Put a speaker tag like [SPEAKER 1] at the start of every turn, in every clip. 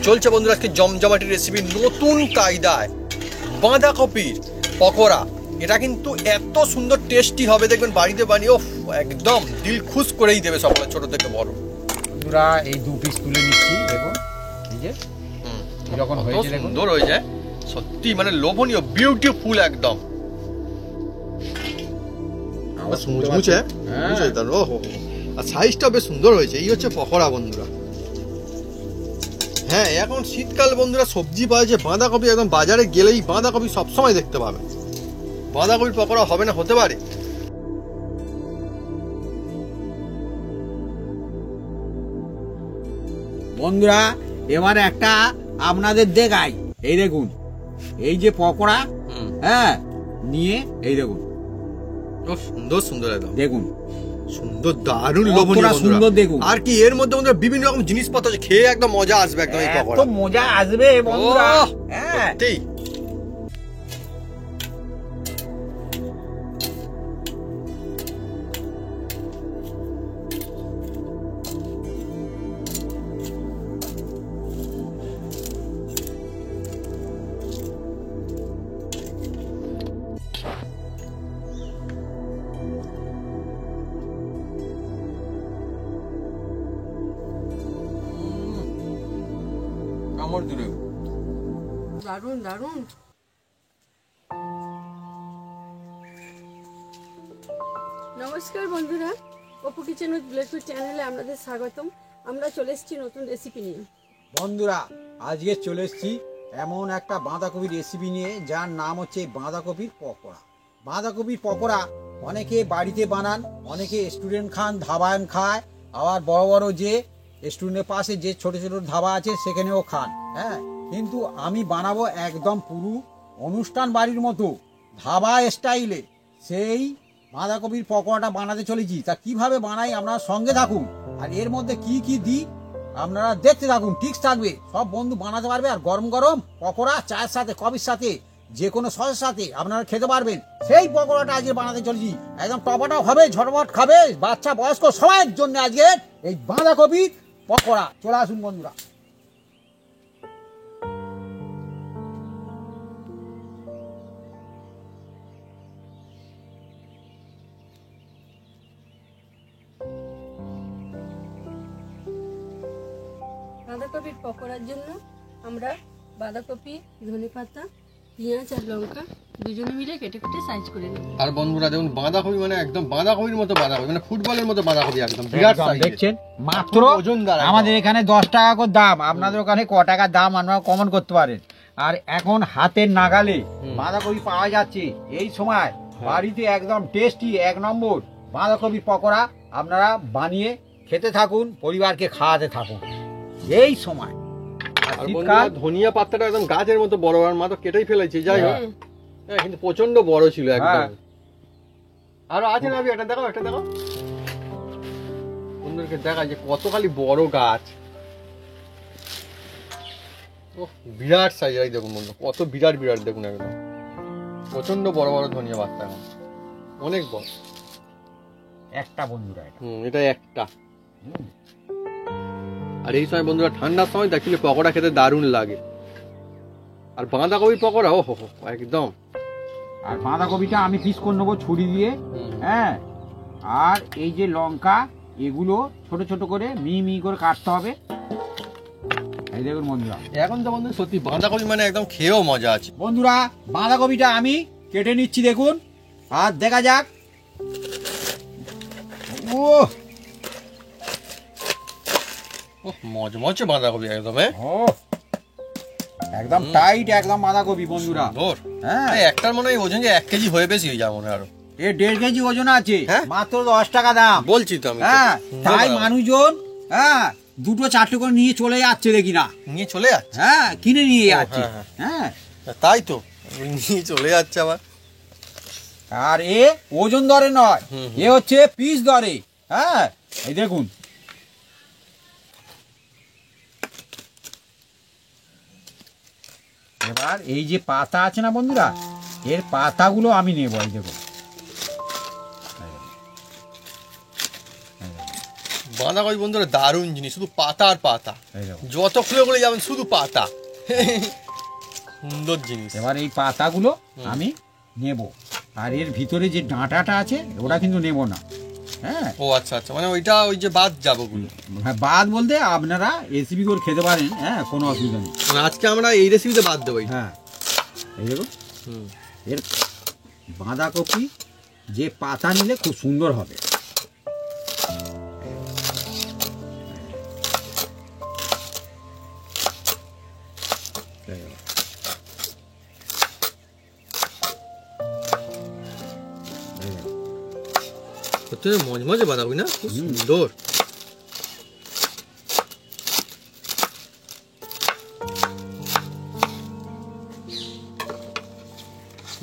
[SPEAKER 1] চলছে বন্ধুরা আজকে জমজমাটি রেসিপি নতুন কায়দায় বাঁধাকপির পকোড়া। এটা কিন্তু এত সুন্দর টেস্টি হবে, দেখবেন বাড়িতে বানিয়ে একদম দিল খুশ করেই দেবে সকলে, ছোট থেকে বড়।
[SPEAKER 2] বন্ধুরা এই 2 পিস তুলে নিচ্ছি, দেখুন এই যে এরকম হয়েছে,
[SPEAKER 1] সুন্দর হয়ে যায় সত্যি, মানে লোভনীয়, বিউটিফুল একদম মুচমুচে আর সাইজটা বেশ সুন্দর হয়েছে। এই হচ্ছে পকোড়া বন্ধুরা। হ্যাঁ, এখন শীতকাল বন্ধুরা, সবজি পাওয়া যায় বাঁধাকপি, একদম বাজারে গেলেই বাঁধাকপি সবসময় দেখতে পাবে। বাঁধাকপির পকোড়া হবে না হতে পারে?
[SPEAKER 2] বন্ধুরা এবার একটা আপনাদের দেখাই, এই দেখুন এই যে পকোড়া, হ্যাঁ নিয়ে এই দেখুন
[SPEAKER 1] সুন্দর সুন্দর একদম, দেখুন সুন্দর, দারুণ লোভনীয়
[SPEAKER 2] সুন্দর। দেখুন
[SPEAKER 1] আর কি এর মধ্যে বন্ধুরা বিভিন্ন রকম জিনিসপত্র আছে, খেয়ে একদম মজা আসবে, একদম এই পকোড়া
[SPEAKER 2] মজা আসবে বন্ধুরা। হ্যাঁ
[SPEAKER 3] দারুন দারুন। নমস্কার বন্ধুরা, অপু কিচেন উইথ ব্লেসফুড চ্যানেলে আপনাদের স্বাগতম। আমরা চলে এসেছি নতুন রেসিপি নিয়ে।
[SPEAKER 2] বন্ধুরা আজকে চলে এসেছি এমন একটা বাঁধাকপির রেসিপি নিয়ে, যার নাম হচ্ছে বাঁধাকপির পকোড়া। বাঁধাকপির পকোড়া অনেকে বাড়িতে বানান, অনেকে স্টুডেন্ট খান, ধাবায়ন খায়, আবার বড় বড় যে স্টুডেন্টের পাশে যে ছোট ছোট ধাবা আছে সেখানেও খান। হ্যাঁ, কিন্তু আমি বানাবো একদম পুরো অনুষ্ঠান বাড়ির মতো ধাবা স্টাইলে সেই বাঁধাকপির পকোড়াটা বানাতে চলেছি। তা কিভাবে বানাই আপনারা সঙ্গে থাকুন, আর এর মধ্যে কি কি দিই আপনারা দেখতে থাকুন, ঠিক থাকবে, সব বন্ধু বানাতে পারবে। আর গরম গরম পকোড়া চায়ের সাথে, কফির সাথে, যে কোনো সসের সাথে আপনারা খেতে পারবেন। সেই পকোড়াটা আজকে বানাতে চলেছি, একদম টপাটপ হবে, ঝটপট খাবে, বাচ্চা বয়স্ক সবার জন্য আজকে এই বাঁধাকপির পকোড়া। চলে আসুন বন্ধুরা।
[SPEAKER 3] বাঁধাকপির পকোড়ার জন্য আমরা বাঁধাকপি, ধনেপাতা, পেঁয়াজ আর লঙ্কা দুজনে মিলে কেটে কেটে সাইজ করে নেব।
[SPEAKER 1] আর বন্ধুরা দেখুন বাঁধাকপি মানে একদম বাঁধাকপির মতো বাঁধাকপি, মানে ফুটবলের মতো বাঁধাকপি, একদম বিরাট সাইজ।
[SPEAKER 2] দেখছেন মাত্র আমাদের এখানে 10 টাকা করে দাম, আপনাদের ওখানে ক টাকা দাম আপনারা কমেন্ট করতে পারেন। আর এখন হাতের নাগালে বাঁধাকপি পাওয়া যাচ্ছে, এই সময় বাড়িতে একদম টেস্টি 1 নম্বর বাঁধাকপির পকোড়া আপনারা বানিয়ে খেতে থাকুন, পরিবারকে খাওয়াতে থাকুন এই সময়।
[SPEAKER 1] ধনিয়া পাতাটা একদম গাছের মতো বড়, আর মা তো কেটেই ফেলেছে, যাই হোক কিন্তু প্রচন্ড বড় ছিল একদম। আর আছে না, এটা দেখো, এটা দেখো বন্ধুদেরকে দেখা যে কত খালি বড় গাছ, বিরাট সাইজ। এই দেখুন বন্ধু কত বিরাট বিরাট, দেখুন একদম প্রচন্ড বড় বড় ধনিয়া পাতা, অনেক বড়
[SPEAKER 2] একটা বন্ধুরা।
[SPEAKER 1] এটা একটা। আর এই সময় বন্ধুরা ঠান্ডার সময় দেখলে পকোড়া খেতে দারুণ লাগে, আর বাঁধাকপির পকোড়া ও হো একদম।
[SPEAKER 2] আর বাঁধাকপিটা আমি পিস করে নেবো ছুরি দিয়ে, হ্যাঁ। আর এই যে লঙ্কা, এগুলো ছোট ছোট করে মিহি করে কাটতে হবে। এই দেখুন বন্ধুরা,
[SPEAKER 1] এখন তো বন্ধু সত্যি বাঁধাকপি মানে একদম খেয়েও মজা আছে।
[SPEAKER 2] বন্ধুরা বাঁধাকপিটা আমি কেটে নিচ্ছি, দেখুন, আর দেখা যাক। ও
[SPEAKER 1] মজমজে বাঁধাকপি একদম,
[SPEAKER 2] একদম টাইট একদম বাঁধাকপি বন্ধুরা।
[SPEAKER 1] হ্যাঁ, একটার মনে হয় ওজন 1 কেজি হয়ে বেশি হয়ে যাবে মনে হয়, আরো
[SPEAKER 2] 1.5 কেজি ওজন আছে, মাত্র 10 টাকা দাম
[SPEAKER 1] বলছি তো আমি।
[SPEAKER 2] হ্যাঁ, তাই মানুষজন দুটো চারটে করে নিয়ে চলে যাচ্ছে, দেখি না
[SPEAKER 1] নিয়ে চলে যাচ্ছে,
[SPEAKER 2] হ্যাঁ কিনে নিয়ে যাচ্ছে। হ্যাঁ
[SPEAKER 1] তাই তো নিয়ে চলে যাচ্ছে আবার।
[SPEAKER 2] আর এ ওজন দরে নয়, এ হচ্ছে পিস দরে। হ্যাঁ, এই দেখুন এবার এই যে পাতা আছে না বন্ধুরা, এর পাতাগুলো আমি নেব। এই দেখুন
[SPEAKER 1] বাঁধাকপি বন্ধুরা দারুণ জিনিস, শুধু পাতা আর পাতা,
[SPEAKER 2] এই দেখো।
[SPEAKER 1] যত খুলে খুলে যাবেন শুধু পাতা। সুন্দর জিনিস।
[SPEAKER 2] এবার এই পাতাগুলো আমি নেব, আর এর ভিতরে যে ডাঁটাটা আছে ওটা কিন্তু নেব না। হ্যাঁ,
[SPEAKER 1] ও আচ্ছা আচ্ছা, মানে ওইটা ওই যে বাদ যাবো গুলো।
[SPEAKER 2] হ্যাঁ, বাদ বলতে আপনারা রেসিপি করে খেতে পারেন, হ্যাঁ, কোনো অসুবিধা নেই।
[SPEAKER 1] মানে আজকে আমরা এই রেসিপিতে বাদ দেবো।
[SPEAKER 2] হ্যাঁ, এই দেখো,
[SPEAKER 1] হুম,
[SPEAKER 2] এর বাঁধাকপি যে পাতা নিলে খুব সুন্দর হবে।
[SPEAKER 1] সত্যি মজমজে বাঁধাকপি না, খুব সুন্দর।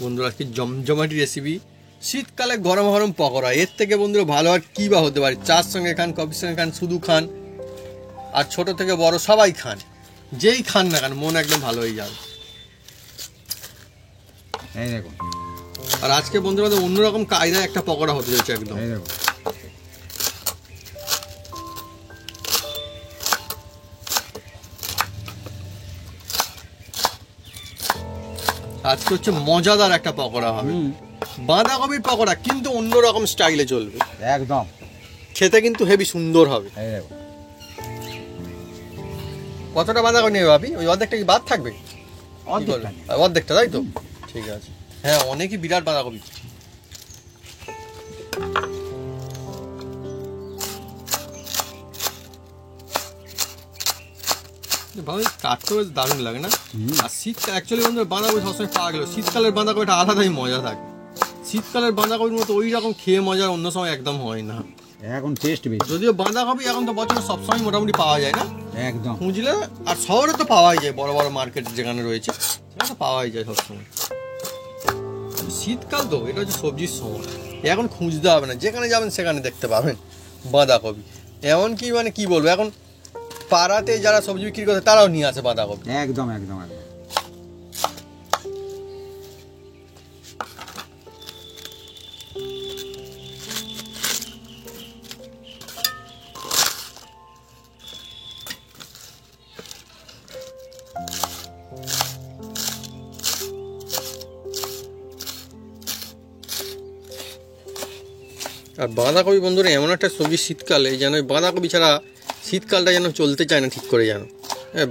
[SPEAKER 1] বন্ধুরা কি জমজমাটি রেসিপি, শীতকালে গরম গরম পকোড়া, এর থেকে বন্ধুরা ভালো আর কি বা হতে পারে। চার সঙ্গে খান, কফির সঙ্গে খান, শুধু খান, আর ছোট থেকে বড় সবাই খান, যেই খান না খান মন একদম ভালো হয়ে যাবে।
[SPEAKER 2] এই দেখো,
[SPEAKER 1] আর আজকে বন্ধুরা অন্যরকম কায়দায় একটা পকোড়া হতে চলেছে একদম।
[SPEAKER 2] এই দেখো,
[SPEAKER 1] আজকে হচ্ছে মজাদার একটা পকোড়া হবে, বাঁধাকপির পকোড়া, কিন্তু অন্যরকম স্টাইলে চলবে
[SPEAKER 2] একদম।
[SPEAKER 1] খেতে, কিন্তু হেভি সুন্দর হবে।
[SPEAKER 2] এই দেখো,
[SPEAKER 1] কতটা বাঁধাকপি নেবে ভাবি? ওই অর্ধেকটা কি বাদ থাকবে?
[SPEAKER 2] অর্ধেকটা নেই।
[SPEAKER 1] অর্ধেকটা, তাই তো? ঠিক আছে। হ্যাঁ, অনেকই বিরাট বাঁধাকপি। ভাবে কাটতে বেশ দারুণ লাগে না? আর শীতকাল অ্যাকচুয়ালি বন্ধুরা বাঁধাকপি সবসময় পাওয়া গেল, শীতকালের বাঁধাকপিটা আলাদাই মজা থাকে। শীতকালের বাঁধাকপির মতো ওই রকম খেয়ে মজা অন্য সময় একদম হয় না।
[SPEAKER 2] এখন টেস্ট বেশি।
[SPEAKER 1] যদিও বাঁধাকপি এখন তো বছরে সবসময় মোটামুটি পাওয়া যায় না,
[SPEAKER 2] একদম।
[SPEAKER 1] খুঁজলে, আর শহরে তো পাওয়াই যায়, বড় বড় মার্কেট যেখানে রয়েছে সেখানে তো পাওয়াই যায় সবসময়। শীতকাল তো এটা হচ্ছে সবজির সময়, এখন খুঁজতে হবে না, যেখানে যাবেন সেখানে দেখতে পাবেন বাঁধাকপি। এমনকি মানে কি বলবো, এখন পাড়াতে যারা সবজি বিক্রি করে তারাও নিয়ে আসে বাঁধাকপি।
[SPEAKER 2] একদম একদম একদম।
[SPEAKER 1] আর বাঁধাকপি বন্ধুরা এমন একটা সবজি শীতকালে, যেন বাঁধাকপি ছাড়া শীতকালটা যেন চলতে চায় না ঠিক করে, যেন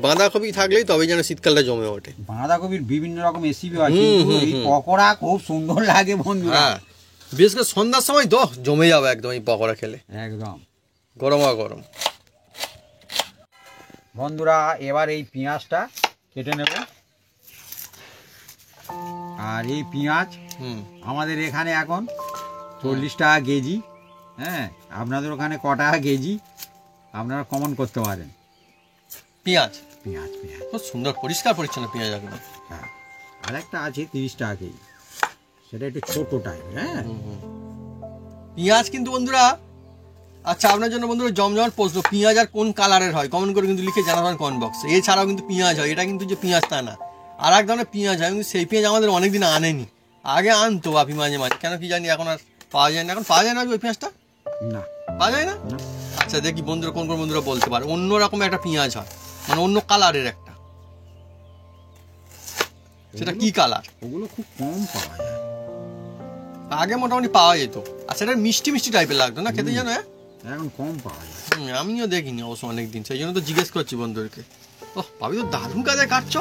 [SPEAKER 1] বাঁধাকপি থাকলেই তবে যেন শীতকালটা জমে ওঠে।
[SPEAKER 2] বাঁধাকপির বিভিন্ন রকম রেসিপি হয়, কিন্তু এই পকোড়া খুব সুন্দর লাগে বন্ধুরা।
[SPEAKER 1] হ্যাঁ, বিশেষ করে সন্ধ্যার সময় তো জমে যাবে একদম এই পকোড়া খেলে,
[SPEAKER 2] একদম
[SPEAKER 1] গরমা গরম।
[SPEAKER 2] বন্ধুরা, এবার এই পেঁয়াজটা কেটে নেব। আর এই পেঁয়াজ আমাদের এখানে এখন 40 টাকা কেজি। হ্যাঁ, আপনাদের ওখানে ক টাকা কেজি আপনারা কমন করতে পারেন।
[SPEAKER 1] পেঁয়াজ
[SPEAKER 2] পেঁয়াজ পেঁয়াজ
[SPEAKER 1] খুব সুন্দর পরিষ্কার পরিচ্ছন্ন পেঁয়াজ একদম।
[SPEAKER 2] হ্যাঁ, আর একটা আছে 30 টাকা কেজি, সেটা একটু ছোটো টাইপ। হ্যাঁ,
[SPEAKER 1] পেঁয়াজ কিন্তু বন্ধুরা, আচ্ছা আপনার জন্য বন্ধুরা জমজমাট প্রশ্ন, পেঁয়াজ আর কোন কালারের হয় কমেন্ট করে কিন্তু লিখে জানাবেন কমেন্ট বক্সে। এছাড়াও কিন্তু পেঁয়াজ হয়, এটা কিন্তু যে পেঁয়াজ তা না, আর এক ধরনের পেঁয়াজ হয়, কিন্তু সেই পেঁয়াজ আমাদের অনেকদিন আনেনি, আগে আনতো বাপি মাঝে মাঝে, কেন কি জানি এখন আর পাওয়া যায় না। এখন পাওয়া যায় না ওই পেঁয়াজটা,
[SPEAKER 2] না
[SPEAKER 1] পাওয়া যায় না। আচ্ছা দেখি বন্ধুরা কোন কোন বন্ধুরা বলতে পারে, অন্য রকম একটা পেঁয়াজ হয়, মানে অন্য কালারের একটা, সেটা কি কালার?
[SPEAKER 2] ওগুলো খুব কম পাওয়া যায়,
[SPEAKER 1] আগে মোটামুটি পাওয়া যেত, আর সেটা মিষ্টি মিষ্টি টাইপের লাগতো না খেতে, জানো?
[SPEAKER 2] এখন কম পাওয়া যায়।
[SPEAKER 1] আমিও দেখিনি অবশ্য অনেকদিন, সেই জন্য তো জিজ্ঞেস করছি বন্ধুদেরকে। ওহ ভাবি তো দারুণ কাজে কাটছো,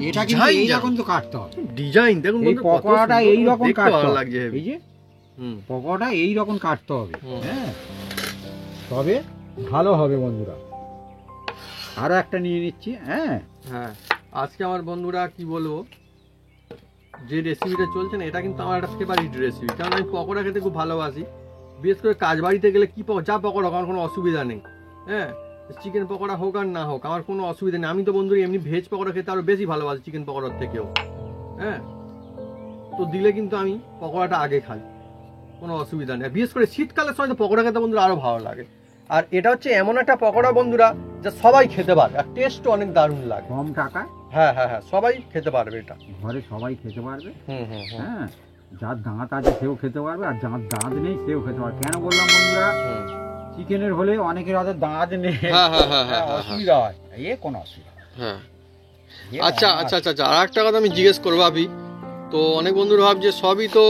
[SPEAKER 2] এটা কিন্তু এইরকম তো কাটতে হবে।
[SPEAKER 1] ডিজাইন দেখুন,
[SPEAKER 2] এই পকোড়াটা এইরকম কাটতে হবে,
[SPEAKER 1] লাগছে,
[SPEAKER 2] এই যে পকোড়াটা এইরকম কাটতে হবে। হ্যাঁ, তবে ভালো হবে বন্ধুরা। আরো একটা নিয়ে নিচ্ছি। হ্যাঁ
[SPEAKER 1] হ্যাঁ, আজকে আমার বন্ধুরা কি বলবো, যে রেসিপিটা চলছে না, এটা কিন্তু আমার একটা ফেভারিট রেসিপি, কারণ আমি পকোড়া খেতে খুব ভালোবাসি। বিশেষ করে কাজ বাড়িতে গেলে কি যা পকোড়া হোক আমার কোনো অসুবিধা নেই। হ্যাঁ, চিকেন পকোড়া হোক আর না হোক আমার কোনো অসুবিধা নেই। আমি তো বন্ধুরা এমনি ভেজ পকোড়া খেতে আরো বেশি ভালোবাসি চিকেন পকোড়ার থেকেও। হ্যাঁ, তো দিলে কিন্তু আমি পকোড়াটা আগে খাই, কোনো অসুবিধা নেই। বিশেষ করে শীতকালের সময় তো পকোড়া খেতে বন্ধুরা আরো ভালো লাগে। আর এটা হচ্ছে এমন একটা পকোড়া বন্ধুরা যা সবাই খেতে পারে, আর টেস্টও অনেক দারুণ লাগে,
[SPEAKER 2] কম টাকায়।
[SPEAKER 1] হ্যাঁ হ্যাঁ হ্যাঁ, সবাই খেতে পারবে এটা,
[SPEAKER 2] ঘরে সবাই খেতে পারবে।
[SPEAKER 1] হ্যাঁ,
[SPEAKER 2] যার দাঁত আছে সেও খেতে পারবে, আর যার দাঁত নেই সেও খেতে পারবে। কেন বললাম বন্ধুরা, চিকেনের হলে অনেকের হয়তো দাঁত নেই,
[SPEAKER 1] হ্যাঁ, হ্যাঁ, হ্যাঁ, হ্যাঁ, হ্যাঁ,
[SPEAKER 2] অসুবিধা হয়, এ কোনো অসুবিধা নেই।
[SPEAKER 1] হ্যাঁ।
[SPEAKER 2] এ
[SPEAKER 1] আচ্ছা
[SPEAKER 2] বাঙালি।
[SPEAKER 1] আচ্ছা আচ্ছা আচ্ছা, আর একটা কথা আমি জিজ্ঞেস করবো আপনি, তো অনেক বন্ধুরা ভাবছে সবই তো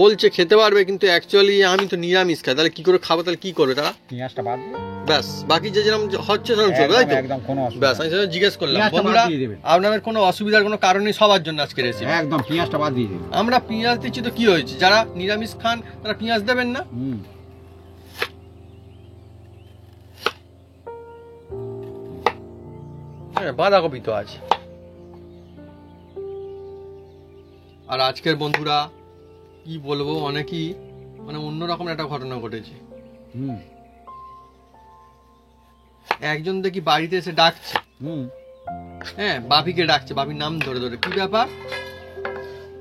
[SPEAKER 1] বলছে খেতে পারবে, কিন্তু অ্যাকচুয়ালি আমি তো নিরামিষ খাই, তাহলে কি করে খাবো, তাহলে কি করবে তারা?
[SPEAKER 2] পেঁয়াজটা বাদ দিয়ে
[SPEAKER 1] ব্যাস বাকি যে যেরকম হচ্ছে সেরকম চলবে, তাই তো?
[SPEAKER 2] একদম কোনো অসুবিধা
[SPEAKER 1] ব্যাস আমি সেটা জিজ্ঞেস করলাম।
[SPEAKER 2] পেঁয়াজটা বাদ
[SPEAKER 1] বন্ধুরা
[SPEAKER 2] দিয়ে দেবেন।
[SPEAKER 1] আপনাদের কোনো অসুবিধার কোনো কারণ নেই, সবার জন্য আজকে রেসিপি।
[SPEAKER 2] একদম পেঁয়াজটা বাদ দিয়ে দেবেন।
[SPEAKER 1] আমরা পেঁয়াজ দিচ্ছি তো কি হয়েছে, যারা নিরামিষ খান তারা পেঁয়াজ দেবেন না?
[SPEAKER 2] হুম,
[SPEAKER 1] হ্যাঁ, বাঁধাকপি তো আছে। আর আজকের বন্ধুরা কি বলবো, অনেকই মানে অন্যরকম একটা ঘটনা ঘটেছে।
[SPEAKER 2] হুম,
[SPEAKER 1] একজন দেখি বাড়িতে এসে ডাকছে,
[SPEAKER 2] হুম,
[SPEAKER 1] হ্যাঁ বাপিকে ডাকছে, বাপির নাম ধরে ধরে, কি ব্যাপার?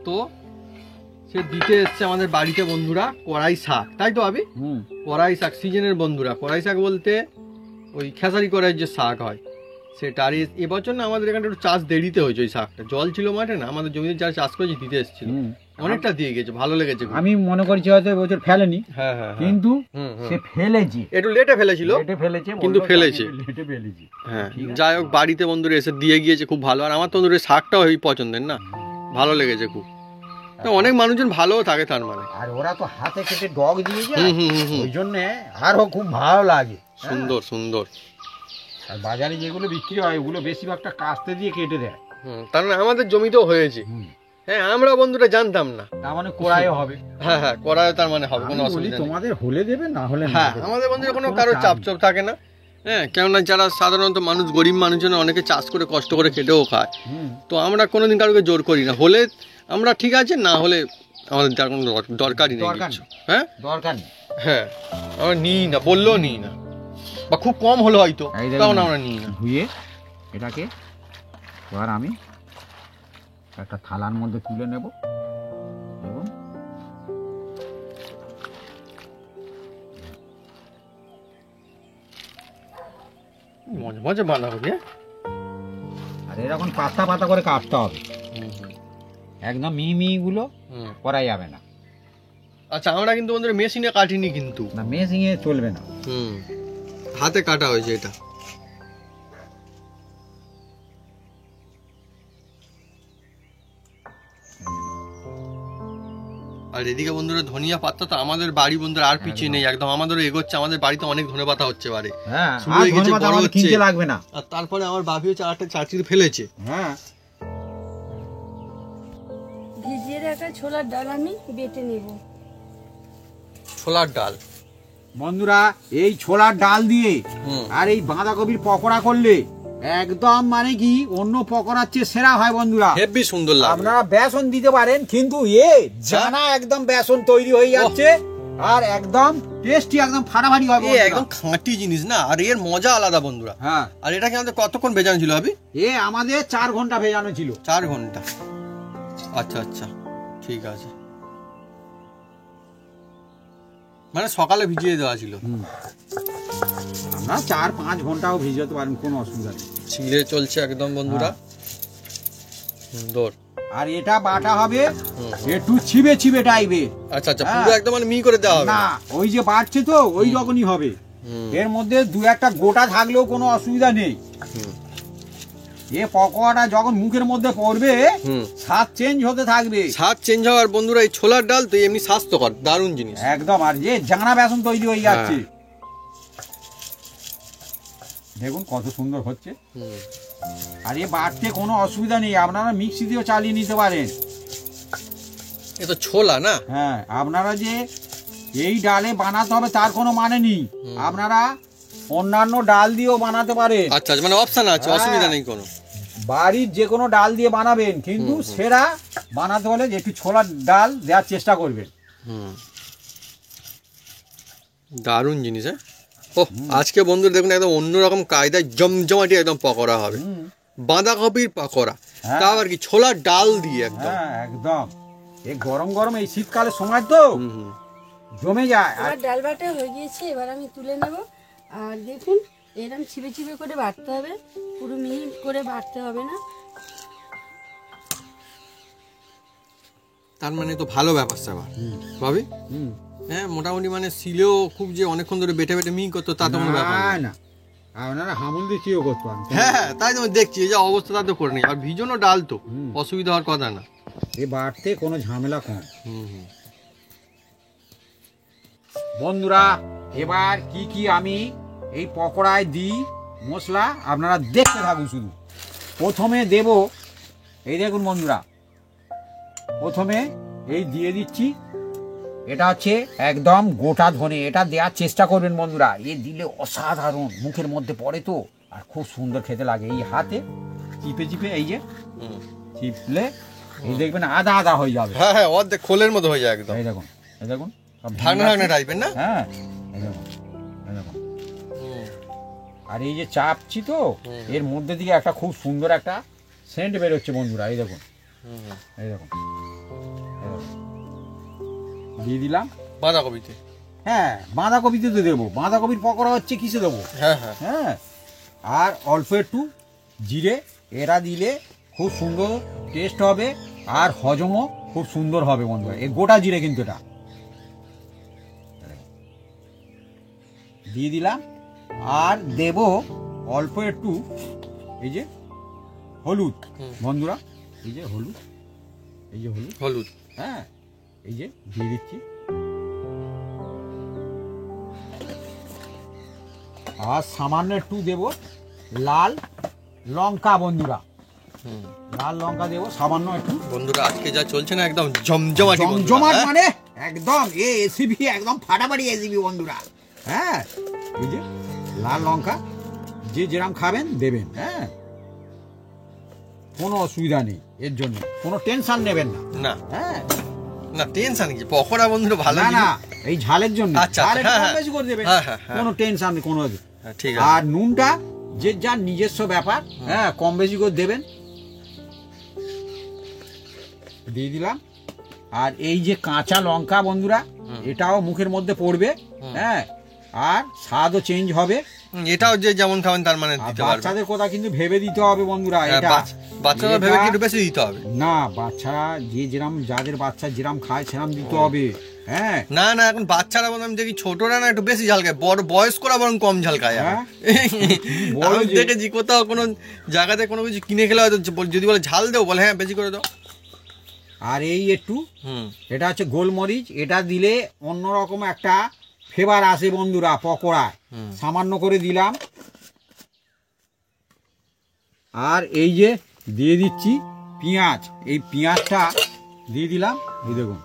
[SPEAKER 1] তো সে দিতে এসছে আমাদের বাড়িতে বন্ধুরা কড়াই শাক, তাই তো আবি?
[SPEAKER 2] হুম,
[SPEAKER 1] কড়াই শাক সিজনের বন্ধুরা, কড়াই শাক বলতে ওই খেসারি কড়াইয়ের যে শাক হয় সেটা। আর এবছর না আমাদের এখানে একটু চাষ দেরিতে হয়েছে, ওই শাকটা জল ছিল মাঠে না, আমাদের জমিতে যারা চাষ করেছে দিতে এসেছিল,
[SPEAKER 2] হুম।
[SPEAKER 1] অনেকটা দিয়ে গেছে, ভালো লেগেছে খুব।
[SPEAKER 2] আমি মনে করছি হয়তো এবছর ফেলেনি,
[SPEAKER 1] হ্যাঁ হ্যাঁ হ্যাঁ।
[SPEAKER 2] কিন্তু
[SPEAKER 1] হুম, হুম।
[SPEAKER 2] সে ফেলেছে,
[SPEAKER 1] একটু লেটে ফেলেছিল,
[SPEAKER 2] লেটে ফেলেছে,
[SPEAKER 1] কিন্তু
[SPEAKER 2] বললো
[SPEAKER 1] ফেলেছে।
[SPEAKER 2] আমি লেটে ফেলেছি।
[SPEAKER 1] হ্যাঁ,
[SPEAKER 2] ঠিক আছে।
[SPEAKER 1] যাই হোক বাড়িতে বন্ধুরা এসে দিয়ে গিয়েছে, খুব ভালো। আর আমার তো বন্ধুরা শাকটাও হেবি পছন্দের না, ভালো লেগেছে খুব। তো অনেক মানুষজন ভালোও থাকে তার মানে।
[SPEAKER 2] আর ওরা তো হাতে কেটে ডগ দিয়ে যায়,
[SPEAKER 1] হুম হুম হুম হুম।
[SPEAKER 2] ওই জন্য আরো খুব ভালো লাগে।
[SPEAKER 1] সুন্দর সুন্দর।
[SPEAKER 2] আর বাজারে যেগুলো বিক্রি হয় ওগুলো বেশিরভাগটা কাস্তে দিয়ে কেটে দেয়।
[SPEAKER 1] তার মানে আমাদের জমিতেও হয়েছে। হ্যাঁ, আমরা বন্ধুরা জানতাম না।
[SPEAKER 2] তার মানে কড়াইও হবে।
[SPEAKER 1] হ্যাঁ হ্যাঁ, করায় তার মানে হবে, কোনো
[SPEAKER 2] আমি বলি
[SPEAKER 1] অসুবিধা নেই।
[SPEAKER 2] তোমাদের হলে দেবে, না হলে না
[SPEAKER 1] হ্যাঁ,
[SPEAKER 2] দেবে।
[SPEAKER 1] আমাদের বন্ধুরা কোনো
[SPEAKER 2] কোনো
[SPEAKER 1] কারো
[SPEAKER 2] চাপ
[SPEAKER 1] চাপ
[SPEAKER 2] নেই।
[SPEAKER 1] চাপ থাকে না। হ্যাঁ, কেননা যারা সাধারণত মানুষ, গরিব মানুষজন অনেকে চাষ করে কষ্ট করে খেটেও খায়,
[SPEAKER 2] হুম,
[SPEAKER 1] তো আমরা কোনোদিন কারোকে জোর করি না। হলে আমরা ঠিক আছে, না হলে আমাদের তার কোনো দরকারই নেই
[SPEAKER 2] দরকার
[SPEAKER 1] কিছু।
[SPEAKER 2] নেই।
[SPEAKER 1] হ্যাঁ
[SPEAKER 2] দরকার নেই।
[SPEAKER 1] হ্যাঁ, আমরা নিই না, বললেও নিই না, বা খুব কম হলো হয়তো,
[SPEAKER 2] এই দেখুন,
[SPEAKER 1] তখন আমরা নিই না।
[SPEAKER 2] ধুয়ে এটাকে এবার আমি একটা থালার মধ্যে তুলে নেব। দেখুন,
[SPEAKER 1] মজা মজা বাঁধাকপি।
[SPEAKER 2] আর এরকম পাতা পাতা করে কাটতে হবে, একদম মিহি গুলো
[SPEAKER 1] হুম।
[SPEAKER 2] করা যাবে না।
[SPEAKER 1] আচ্ছা, আমরা কিন্তু বন্ধুরা মেশিনে কাটিনি কিন্তু,
[SPEAKER 2] না, মেশিনে চলবে না।
[SPEAKER 1] হাতে কাটা হয়েছে এটা। আর এদিকে বন্ধুরা ধনিয়া পাতা তো আমাদের বাড়ি বন্ধুরা আর পিছিয়ে নেই, একদম আমাদেরও এগোচ্ছে, আমাদের বাড়িতে অনেক ধনে পাতা হচ্ছে বারে,
[SPEAKER 2] হ্যাঁ,
[SPEAKER 1] শুরু
[SPEAKER 2] আর
[SPEAKER 1] হয়ে গেছে,
[SPEAKER 2] ধন্যবাদ,
[SPEAKER 1] বড়
[SPEAKER 2] আমাদের
[SPEAKER 1] হচ্ছে।
[SPEAKER 2] কিনতে লাগবে না।
[SPEAKER 1] আর তারপরে আমার ভাবি হচ্ছে আরেকটা চাচিতে ফেলেছে।
[SPEAKER 2] হ্যাঁ,
[SPEAKER 3] ভিজিয়ে রাখা ছোলার ডাল আমি বেটে নেব।
[SPEAKER 1] ছোলার ডাল,
[SPEAKER 2] বন্ধুরা এই ছোলার ডাল দিয়ে
[SPEAKER 1] হুম।
[SPEAKER 2] আর এই বাঁধাকপির পকোড়া করলে একদম মানে কি অন্য পকোড়ার চেয়ে সেরা হয় বন্ধুরা।
[SPEAKER 1] হেভি সুন্দর লাগে।
[SPEAKER 2] আপনারা বেসন দিতে পারেন, কিন্তু জানা একদম বেসন তৈরি হয়ে যাচ্ছে, আর একদম টেস্টি, একদম ফাটাফাটি হবে বন্ধুরা।
[SPEAKER 1] একদম খাঁটি জিনিস না, আর এর মজা আলাদা বন্ধুরা।
[SPEAKER 2] হ্যাঁ,
[SPEAKER 1] আর এটাকে আমাদের কতক্ষণ ভেজানো ছিল ভাবি?
[SPEAKER 2] আমাদের 4 ঘন্টা ভেজানো ছিল।
[SPEAKER 1] 4 ঘন্টা। আচ্ছা আচ্ছা, ঠিক আছে, মানে সকালে ভিজিয়ে দেওয়া ছিল।
[SPEAKER 2] আমরা 4-5 ঘন্টাও ভিজাতে পারেন, কোনো অসুবিধা নেই।
[SPEAKER 1] ছিঁড়ে চলছে একদম বন্ধুরা, সুন্দর।
[SPEAKER 2] আর এটা বাটা হবে
[SPEAKER 1] হুম।
[SPEAKER 2] একটু ছিবে ছিবে টাইপের।
[SPEAKER 1] আচ্ছা আচ্ছা,
[SPEAKER 2] হ্যাঁ।
[SPEAKER 1] পুরো একদম মানে মিহি করে দেওয়া হবে
[SPEAKER 2] না, ওই যে বাড়ছে তো ওই রকমই হবে।
[SPEAKER 1] হুম।
[SPEAKER 2] এর মধ্যে 2-1টা গোটা থাকলেও কোনো অসুবিধা নেই।
[SPEAKER 1] হুম।
[SPEAKER 2] এ পকোড়াটা যখন মুখের মধ্যে পড়বে
[SPEAKER 1] হুম।
[SPEAKER 2] স্বাদ চেঞ্জ হতে থাকবে
[SPEAKER 1] স্বাদ চেঞ্জ হওয়ার বন্ধুরা, এই ছোলার ডাল তো এমনি স্বাস্থ্যকর, দারুণ জিনিস।
[SPEAKER 2] একদম। আর যে জানা বেসন তৈরি হয়ে যাচ্ছে, দেখুন কত সুন্দর হচ্ছে।
[SPEAKER 1] হুম।
[SPEAKER 2] আর এ বাড়তে কোনো অসুবিধা নেই, আপনারা মিক্সি দিয়েও চালিয়ে নিতে পারেন।
[SPEAKER 1] এ তো ছোলা না।
[SPEAKER 2] হ্যাঁ, আপনারা যে এই ডালে বানাতে হবে তার কোনো মানে নেই, আপনারা অন্যান্য ডাল দিয়েও বানাতে পারেন।
[SPEAKER 1] আচ্ছা, মানে অপশন আছে,
[SPEAKER 2] হ্যাঁ।
[SPEAKER 1] অসুবিধা নেই কোনো।
[SPEAKER 2] বাড়ির যে কোনো ডাল দিয়ে বানাবেন, কিন্তু সেরা বানাতে হলে একটু ছোলার ডাল দেওয়ার চেষ্টা করবেন।
[SPEAKER 1] হুম, দারুণ জিনিস। হ্যাঁ, ও আজকে বন্ধুরা দেখুন একদম অন্যরকম কায়দায় জমজমাটি একদম পকোড়া হবে, বাঁধাকপির পকোড়া,
[SPEAKER 2] হ্যাঁ।
[SPEAKER 1] তাও আর কি ছোলার ডাল দিয়ে একদম।
[SPEAKER 2] হ্যাঁ, একদম। এই গরম গরম এই শীতকালের সময় তো
[SPEAKER 1] হুম হুম।
[SPEAKER 2] জমে যায়। আর
[SPEAKER 3] আমার ডাল বাটা হয়ে গিয়েছে, এবার আমি তুলে নেব। আর দেখুন এরকম ছিপে ছিপে করে বাটতে হবে, পুরো মিহি করে বাটতে হবে না।
[SPEAKER 1] তার মানে তো ভালো ব্যাপার স্যাপার ভাবি। হ্যাঁ মোটামুটি মানে শিলেও খুব যে অনেকক্ষণ ধরে বেটে বেটে মিহি করতো তা তো কোনো ব্যাপার না।
[SPEAKER 2] না আপনারা হামুল দিয়ে চিও করতে পারেন।
[SPEAKER 1] হ্যাঁ হ্যাঁ তাই তো আমি দেখছি এই যে অবস্থা তা তো করে নি আর ভিজনও ডাল তো
[SPEAKER 2] হুম।
[SPEAKER 1] অসুবিধা হওয়ার কথা না।
[SPEAKER 2] এই বাড়তে কোনো ঝামেলা কম।
[SPEAKER 1] হুম হুম
[SPEAKER 2] বন্ধুরা এবার কি কি আমি এই পকোড়ায় দিই মশলা আপনারা দেখতে থাকুন শুধু। প্রথমে দেব এই দেখুন বন্ধুরা, প্রথমে এই দিয়ে দিচ্ছি, এটা হচ্ছে একদম গোটা ধনে। এটা দেওয়ার চেষ্টা করবেন বন্ধুরা, এ দিলে অসাধারণ মুখের মধ্যে পড়ে তো আর খুব সুন্দর খেতে লাগে। এই হাতে চিপে চিপে এই যে
[SPEAKER 1] হুম।
[SPEAKER 2] চিপলে এই দেখবেন আদা আদা হয়ে যাবে।
[SPEAKER 1] হ্যাঁ হ্যাঁ অর্ধেক খোলের মতো হয়ে যায় একদম।
[SPEAKER 2] এই দেখুন, এই দেখুন সব
[SPEAKER 1] ঢাকনা
[SPEAKER 2] ভেঙে
[SPEAKER 1] ঢাকনা
[SPEAKER 2] যাচ্ছে।
[SPEAKER 1] টাইপের না।
[SPEAKER 2] হ্যাঁ এই দেখুন, এই দেখুন।
[SPEAKER 1] হুম,
[SPEAKER 2] আর এই যে চাপছি তো এর মধ্যে থেকে একটা খুব সুন্দর একটা সেন্ট বেরোচ্ছে বন্ধুরা। এই দেখুন,
[SPEAKER 1] হুম।
[SPEAKER 2] এই দেখুন, এই দেখুন। দিয়ে দিলাম।
[SPEAKER 1] বাঁধাকপিতে।
[SPEAKER 2] হ্যাঁ বাঁধাকপিতে তো দেবো, বাঁধাকপির পকোড়া হচ্ছে কিসে দেবো।
[SPEAKER 1] হ্যাঁ হ্যাঁ
[SPEAKER 2] হ্যাঁ আর অল্প একটু জিরে, এরা দিলে খুব সুন্দর টেস্ট হবে আর হজমও খুব সুন্দর হবে বন্ধুরা। এই গোটা জিরে কিন্তু এটা দিয়ে দিলাম। আর দেব অল্প একটু এই যে হলুদ বন্ধুরা, এই যে হলুদ, এই যে হলুদ,
[SPEAKER 1] হলুদ।
[SPEAKER 2] হ্যাঁ এই যে দিয়ে দিচ্ছি। আর সামান্য একটু দেব লাল লঙ্কা বন্ধুরা,
[SPEAKER 1] হুম।
[SPEAKER 2] লাল লঙ্কা দেব সামান্য একটু।
[SPEAKER 1] বন্ধুরা আজকে যা চলছে না একদম জমজমাটি বন্ধুরা,
[SPEAKER 2] জমজমাট
[SPEAKER 1] হ্যাঁ?
[SPEAKER 2] মানে একদম এ এসিবি একদম ফাটাফাটি এসিবি বন্ধুরা। হ্যাঁ এই যে লাল লঙ্কা যে যেরাম খাবেন দেবেন। হ্যাঁ কোনো অসুবিধা নেই, এর জন্য কোনো টেনশন নেবেন না।
[SPEAKER 1] না
[SPEAKER 2] হ্যাঁ
[SPEAKER 1] না টেনশন কি পকোড়া বন্ধুরা ভালো
[SPEAKER 2] না না
[SPEAKER 1] জিনিস।
[SPEAKER 2] এই ঝালের জন্য
[SPEAKER 1] আচ্ছা,
[SPEAKER 2] ঝাল একটু
[SPEAKER 1] হ্যাঁ,
[SPEAKER 2] কম
[SPEAKER 1] হ্যাঁ।
[SPEAKER 2] বেশি করে দেবেন,
[SPEAKER 1] হ্যাঁ, হ্যাঁ, হ্যাঁ।
[SPEAKER 2] কোনো টেনশন নেই কোনো।
[SPEAKER 1] হ্যাঁ, ঠিক আছে।
[SPEAKER 2] আর নুনটা যে যার নিজস্ব ব্যাপার, হ্যাঁ কম বেশি করে দেবেন। দিয়ে দিলাম। আর এই যে কাঁচা লঙ্কা বন্ধুরা, এটাও মুখের মধ্যে পড়বে। হ্যাঁ আর স্বাদও চেঞ্জ হবে।
[SPEAKER 1] এটাও যে যেমন খাবেন তার মানে
[SPEAKER 2] আর
[SPEAKER 1] দিতে পারবে।
[SPEAKER 2] বাচ্চাদের কথা কিন্তু ভেবে দিতে হবে বন্ধুরা।
[SPEAKER 1] হ্যাঁ,
[SPEAKER 2] এটা
[SPEAKER 1] বাচ্চারা ভেবে
[SPEAKER 2] এটা-
[SPEAKER 1] কি একটু বেশি দিতে হবে।
[SPEAKER 2] না বাচ্চারা যে যেরাম, যাদের বাচ্চা যেরাম খায় সেরাম দিতে হবে। হ্যাঁ
[SPEAKER 1] না না এখন বাচ্চারা বললাম দেখি ছোটরা না একটু বেশি ঝাল খায়, বড় বয়স্করা বরং কম ঝাল খায় এখন।
[SPEAKER 2] হ্যাঁ। বড়
[SPEAKER 1] আমি
[SPEAKER 2] যে-
[SPEAKER 1] দেখেছি কোথাও কোনো জায়গাতে কোনো কিছু কিনে খেলে হয়তো যদি বলে ঝাল দেও বলে হ্যাঁ বেশি করে দাও।
[SPEAKER 2] আর এই একটু
[SPEAKER 1] হুম
[SPEAKER 2] এটা হচ্ছে গোলমরিচ, এটা দিলে অন্যরকম একটা ফ্লেভার আসে বন্ধুরা পকোড়ায়। সামান্য করে দিলাম। আর এই যে দিয়ে দিচ্ছি পেঁয়াজ, এই পেঁয়াজটা দিয়ে দিলাম। এই দেখুন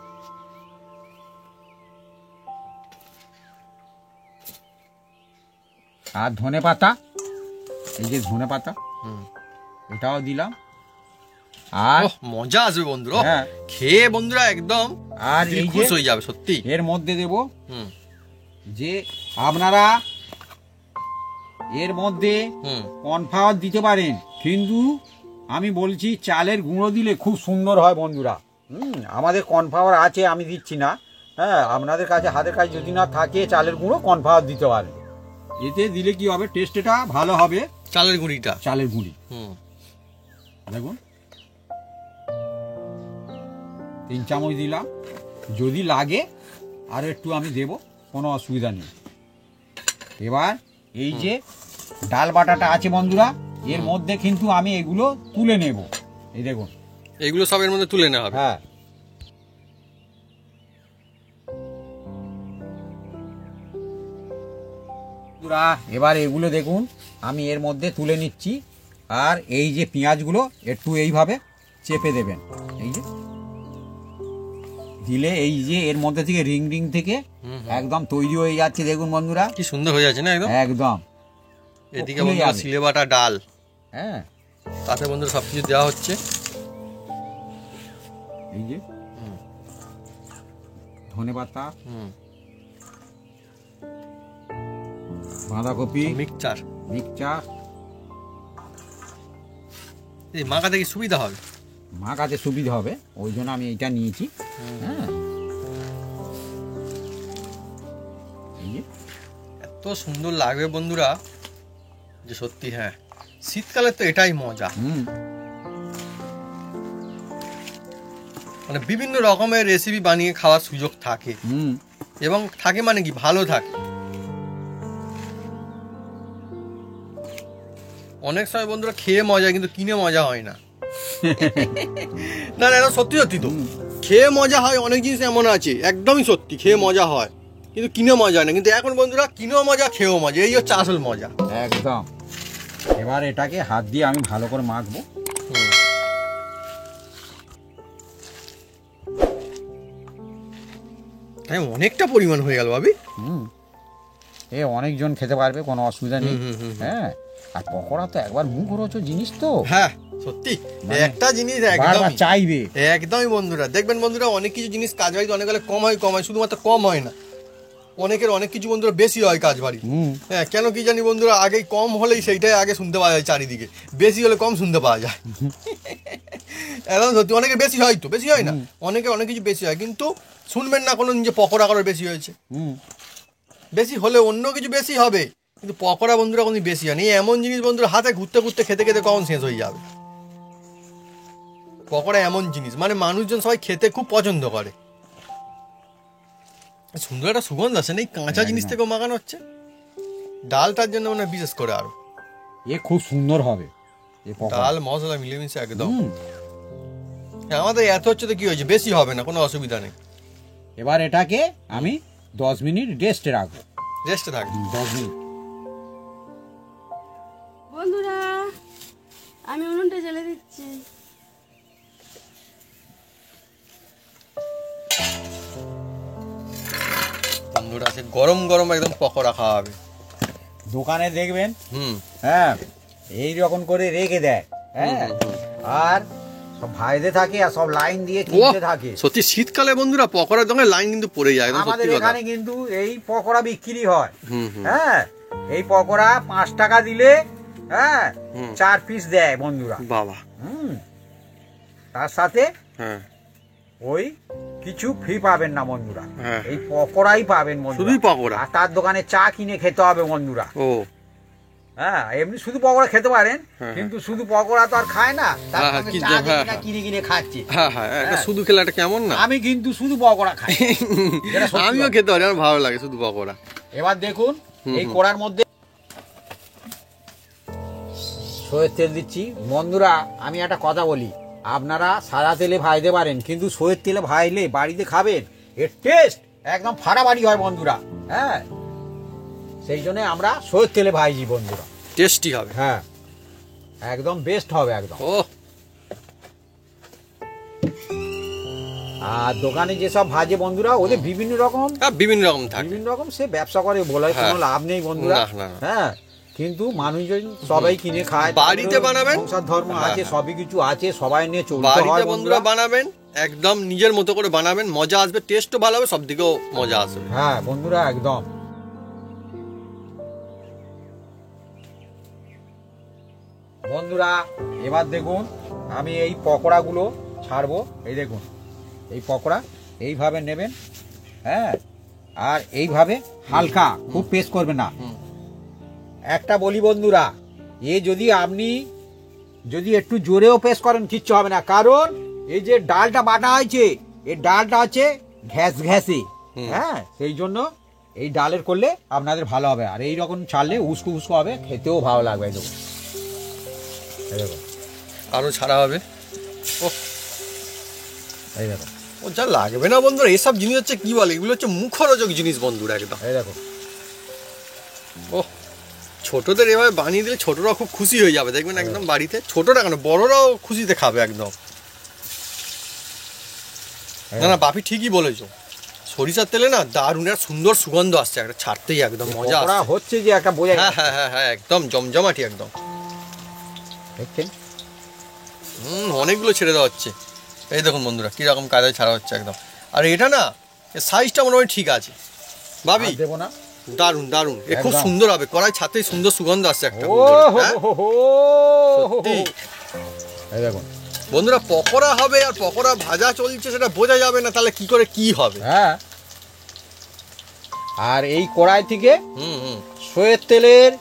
[SPEAKER 2] আর ধনে পাতা, এই যে ধনে পাতা
[SPEAKER 1] হুম।
[SPEAKER 2] এটাও দিলাম। আর
[SPEAKER 1] ওহ, মজা আসবে বন্ধুরা,
[SPEAKER 2] হ্যাঁ।
[SPEAKER 1] খেয়ে বন্ধুরা একদম
[SPEAKER 2] আর
[SPEAKER 1] দিল
[SPEAKER 2] এই যে
[SPEAKER 1] খুশ হয়ে যাবে সত্যি।
[SPEAKER 2] এর মধ্যে দেব
[SPEAKER 1] হুম
[SPEAKER 2] যে আপনারা এর মধ্যে
[SPEAKER 1] হুম
[SPEAKER 2] কর্নফ্লাওয়ার দিতে পারেন, কিন্তু আমি বলছি চালের গুঁড়ো দিলে খুব সুন্দর হয় বন্ধুরা। আমাদের কর্নফ্লাওয়ার আছে, আমি দিচ্ছি না। হ্যাঁ আপনাদের কাছে হাতের কাছে যদি না থাকে চালের গুঁড়ো কর্নফ্লাওয়ার দিতে পারেন। এতে দিলে কি হবে, টেস্টটা ভালো হবে।
[SPEAKER 1] চালের গুঁড়িটা।
[SPEAKER 2] চালের গুঁড়ি
[SPEAKER 1] হুম
[SPEAKER 2] দেখুন 3 চামচ দিলাম, যদি লাগে আর একটু আমি দেব, কোনো অসুবিধা নেই। এবার এই যে ডাল বাটাটা আছে বন্ধুরা, এর মধ্যে কিন্তু আমি এগুলো তুলে নেব। এই দেখুন
[SPEAKER 1] এগুলো সব এর মধ্যে তুলে নেওয়া হবে।
[SPEAKER 2] হ্যাঁ বন্ধুরা, এবার এগুলো দেখুন আমি এর মধ্যে তুলে নিচ্ছি। আর এই যে পেঁয়াজগুলো একটু এইভাবে চেপে দেবেন, এই যে দিলে এই যে এর মধ্যে থেকে রিং রিং থেকে একদম তৈরি হয়ে যাচ্ছে। দেখুন বন্ধুরা
[SPEAKER 1] কি সুন্দর হয়ে যাচ্ছে না একদম।
[SPEAKER 2] একদম
[SPEAKER 1] এদিকে
[SPEAKER 2] খুলে
[SPEAKER 1] বন্ধুরা
[SPEAKER 2] যাবে।
[SPEAKER 1] সিলে বাটা ডাল,
[SPEAKER 2] হ্যাঁ
[SPEAKER 1] তাতে বন্ধুরা সবকিছু দেওয়া হচ্ছে।
[SPEAKER 2] এই যে ধনে পাতা,
[SPEAKER 1] হুম
[SPEAKER 2] বাঁধাকপি,
[SPEAKER 1] মিক্সচার
[SPEAKER 2] মিক্সচার।
[SPEAKER 1] এই মাখাতে কি সুবিধা হবে?
[SPEAKER 2] মাখাতে সুবিধা হবে, ওই জন্য আমি এটা নিয়েছি। হ্যাঁ এই যে
[SPEAKER 1] এত সুন্দর লাগবে বন্ধুরা যে সত্যি। হ্যাঁ শীতকালে তো এটাই মজা, মানে বিভিন্ন রকমের রেসিপি বানিয়ে খাওয়ার সুযোগ থাকে। এবং থাকে মানে কি ভালো থাকে। অনেক সময় বন্ধুরা খেয়ে মজা, কিন্তু কিনে মজা হয় না। না না, এটা সত্যি সত্যি তো, খেয়ে মজা হয় অনেক জিনিস এমন আছে, একদমই সত্যি, খেয়ে মজা হয় কিন্তু কিনে মজা হয় না। কিন্তু এখন বন্ধুরা কিনেও মজা, খেয়েও মজা, এই হচ্ছে আসল মজা।
[SPEAKER 2] একদম। এবার এটাকে হাত দিয়ে আমি ভালো করে মাখবো।
[SPEAKER 1] হ্যাঁ, অনেকটা পরিমাণ হয়ে গেল ভাবি।
[SPEAKER 2] এ অনেকজন খেতে পারবে, কোনো অসুবিধা নেই। হ্যাঁ, আর পকোড়া তো একবার মুখরোচক জিনিস তো।
[SPEAKER 1] হ্যাঁ সত্যি, একটা জিনিস
[SPEAKER 2] বারবার চাইবে।
[SPEAKER 1] একদমই বন্ধুরা, দেখবেন বন্ধুরা অনেক কিছু জিনিস কাজ বাড়িতে অনেক হলে কম হয়, শুধুমাত্র কম হয় না, অনেকের অনেক কিছু বন্ধুরা বেশি হয় কাজ বাড়ি। হ্যাঁ, কেন কি জানি বন্ধুরা, আগে কম হলেই সেইটাই আগে শুনতে পাওয়া যায় চারিদিকে, বেশি হলে কম শুনতে পাওয়া যায়। একদম সত্যি, অনেকের বেশি হয়, তো বেশি হয় না, অনেকের অনেক কিছু বেশি হয়, কিন্তু শুনবেন না কোনো যে পকোড়া করার বেশি হয়েছে। বেশি হলে অন্য কিছু বেশি হবে, কিন্তু পকোড়া বন্ধুরা কোনো বেশি হয়নি। এমন জিনিস বন্ধুরা হাতে ঘুরতে ঘুরতে খেতে খেতে কখন শেষ হয়ে যাবে। পকোড়া এমন জিনিস মানে মানুষজন সবাই খেতে খুব পছন্দ করে। সুন্দর একটা সুগন্ধ আছে না এই কাঁচা জিনিস থেকেও মাখানো হচ্ছে, ডালটার জন্য মানে বিশেষ করে আরো
[SPEAKER 2] এ খুব সুন্দর হবে।
[SPEAKER 1] ডাল মশলা মিলেমিশে একদম। আমাদের এত হচ্ছে তো কি হয়েছে, বেশি হবে না, কোনো অসুবিধা নেই।
[SPEAKER 2] এবার এটাকে আমি 10 মিনিট রেস্টে রাখবো।
[SPEAKER 1] রেস্টে থাকবে
[SPEAKER 2] 10 মিনিট।
[SPEAKER 3] বন্ধুরা আমি উনুনটা জ্বেলে দিচ্ছি।
[SPEAKER 1] বন্ধুরা আছে গরম গরম একদম পকোড়া খাওয়া হবে।
[SPEAKER 2] দোকানে দেখবেন হ্যাঁ এই রকম করে রেখে দেয়। হ্যাঁ, আর সব ভাইদের থাকে আর সব লাইন দিয়ে কিনতে থাকে।
[SPEAKER 1] সত্যি শীতকালে বন্ধুরা পকোড়ার দোকানে লাইন কিন্তু পড়ে যায়।
[SPEAKER 2] আমাদের এখানে কিন্তু এই পকোড়া বিক্রি হয়। হ্যাঁ, এই পকোড়া 5 টাকা দিলে হ্যাঁ 4 পিস দেয় বন্ধুরা।
[SPEAKER 1] বাবা।
[SPEAKER 2] তার সাথে
[SPEAKER 1] হ্যাঁ
[SPEAKER 2] ওই কিছু ফ্রি পাবেন না বন্ধুরা, এই পকোড়াই পাবেন বন্ধুরা,
[SPEAKER 1] শুধুই পকোড়া।
[SPEAKER 2] আর তার দোকানে চা কিনে খেতে হবে বন্ধুরা।
[SPEAKER 1] ও
[SPEAKER 2] হ্যাঁ, এমনি শুধু পকোড়া খেতে পারেন, কিন্তু শুধু পকোড়া তো আর খায় না, তার সঙ্গে চা কিনে কিনে খাচ্ছে।
[SPEAKER 1] হ্যাঁ হ্যাঁ, শুধু খেলে একটা কেমন না।
[SPEAKER 2] আমি কিন্তু শুধু পকোড়া খাই।
[SPEAKER 1] আমিও খেতে পারি, আমার ভালো লাগে শুধু পকোড়া।
[SPEAKER 2] এবার দেখুন এই কড়ার মধ্যে সয়ের তেল দিচ্ছি বন্ধুরা। আমি একটা কথা বলি, আপনারা সাদা তেলে ভাজতে পারেন, কিন্তু সয়ের তেলে ভাজলে বাড়িতে খাবেন, এর টেস্ট একদম ফাটাফাটি হয় বন্ধুরা। হ্যাঁ, সেই জন্য আমরা সয়ের তেলে ভাজি বন্ধুরা,
[SPEAKER 1] টেস্টি হবে।
[SPEAKER 2] হ্যাঁ, একদম বেস্ট হবে একদম।
[SPEAKER 1] ও,
[SPEAKER 2] আর দোকানে যেসব ভাজে বন্ধুরা, ওদের বিভিন্ন রকম
[SPEAKER 1] থাকে,
[SPEAKER 2] বিভিন্ন রকম সে ব্যবসা করে, বলার কোনো লাভ নেই বন্ধুরা। হ্যাঁ, কিন্তু মানুষজন সবাই কিনে খায়।
[SPEAKER 1] বাড়িতে বানাবেন,
[SPEAKER 2] সংসার ধর্ম আছে, সবই কিছু আছে, সবাই নিয়ে চলতে হয়
[SPEAKER 1] বাড়িতে বন্ধুরা বানাবেন, একদম নিজের মতো করে বানাবেন, মজা আসবে, টেস্টও ভালো হবে, সব দিকেও মজা আসবে।
[SPEAKER 2] হ্যাঁ বন্ধুরা, একদম। বন্ধুরা এবার দেখুন আমি এই পকোড়াগুলো ছাড়বো। এই দেখুন এই পকোড়া এইভাবে নেবেন। হ্যাঁ, আর এইভাবে হালকা, খুব পেস্ট করবে না। একটা বলি বন্ধুরা, যদি আপনি একটু জোরেও পেস্ট করেন কিচ্ছু হবে না, কারণ এই যে ডালটা বাটা হয়েছে, এই ডালটা আছে ঘ্যাস ঘ্যাসে। হ্যাঁ, সেই জন্য এই ডালের করলে আপনাদের ভালো হবে, আর এই রকম ছাড়লে উস্কো উস্কো হবে, খেতেও ভালো লাগবে।
[SPEAKER 1] আরো ছাড়া হবে।
[SPEAKER 2] এই দেখো,
[SPEAKER 1] ও যা লাগবে না বন্ধুরা, এসব জিনিস হচ্ছে কি বলে, এগুলো হচ্ছে মুখরোচক জিনিস বন্ধুরা একদম।
[SPEAKER 2] এই দেখো,
[SPEAKER 1] ও ছোটদের এভাবে বানিয়ে দিলে ছোটরাও খুব খুশি হয়ে যাবে, দেখবেন একদম বাড়িতে। ছোটরা কেন, বড়রাও খুশিতে খাবে একদম। না না বাপি ঠিকই বলেছো, সরিষার তেলে না দারুণ একটা সুন্দর সুগন্ধ আসছে, একটা ছাড়তেই একদম মজা
[SPEAKER 2] হচ্ছে যে একটা বোঝা।
[SPEAKER 1] হ্যাঁ হ্যাঁ হ্যাঁ হ্যাঁ, একদম জমজমাটি একদম।
[SPEAKER 2] দেখছেন
[SPEAKER 1] অনেকগুলো ছেড়ে দেওয়া হচ্ছে, এই দেখুন বন্ধুরা কিরকম কায়দায় ছাড়া হচ্ছে একদম। আর এটা না সাইজটা মোটামুটি ঠিক আছে ভাবি,
[SPEAKER 2] দেবো না,
[SPEAKER 1] দারুণ দারুণ, এ খুব সুন্দর হবে, কড়াই ছাড়তেই সুন্দর সুগন্ধ আসছে একটা।
[SPEAKER 2] এই দেখুন
[SPEAKER 1] বন্ধুরা পকোড়া হবে আর পকোড়া ভাজা চলছে, সেটা বোঝা যাবে না, তাহলে কি করে কি হবে।
[SPEAKER 2] হ্যাঁ, আর এই কড়াই থেকে সয়ের তেলের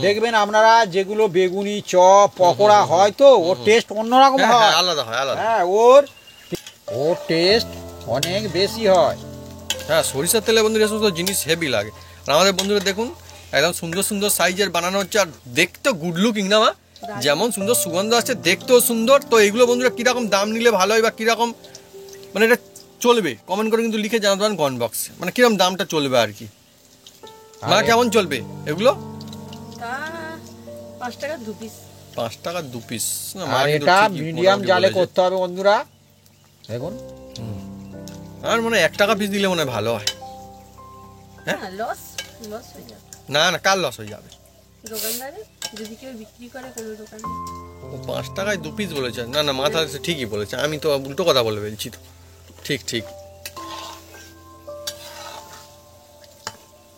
[SPEAKER 2] দেখবেন আপনারা, যেগুলো বেগুনি চপ পকোড়া হয় তো ওর টেস্ট অন্যরকম হয়,
[SPEAKER 1] আলাদা হয়, আলাদা।
[SPEAKER 2] হ্যাঁ, ওর টেস্ট অনেক বেশি হয়।
[SPEAKER 1] হ্যাঁ, সরিষার তেলে বন্ধুরা সমস্ত জিনিস হেভি লাগে। আর আমাদের বন্ধুরা দেখুন একদম সুন্দর সুন্দর সাইজের বানানো হচ্ছে, আর দেখতে গুড লুকিং না মা? যেমন সুন্দর সুগন্ধ আসছে, দেখতেও সুন্দর। তো এগুলো বন্ধুরা কিরকম দাম নিলে ভালো হয় বা কিরকম মানে এটা চলবে, কমেন্ট করে কিন্তু লিখে জানাতে পারেন কমেন্ট বক্সে, মানে কিরকম দামটা চলবে আর কি। মা কেমন চলবে এগুলো?
[SPEAKER 3] তা 5 টাকা 2 পিস।
[SPEAKER 1] 5 টাকা 2 পিস।
[SPEAKER 2] আর এটা মিডিয়াম জালে করতে হবে বন্ধুরা, দেখুন।
[SPEAKER 1] আর মনে হয় 1 টাকা পিস দিলে মনে হয় ভালো হয়।
[SPEAKER 3] হ্যাঁ, লস হয়ে যাবে।
[SPEAKER 1] না না, কার লস হয়ে যাবে?
[SPEAKER 3] দোকানদারে যদি কেউ বিক্রি করে কোনো দোকানে।
[SPEAKER 1] ও 5 টাকায় 2 পিস বলেছে। না না, মাথা ঠিকই বলেছে, আমি তো উল্টো কথা বলে ফেলছি তো। ঠিক ঠিক,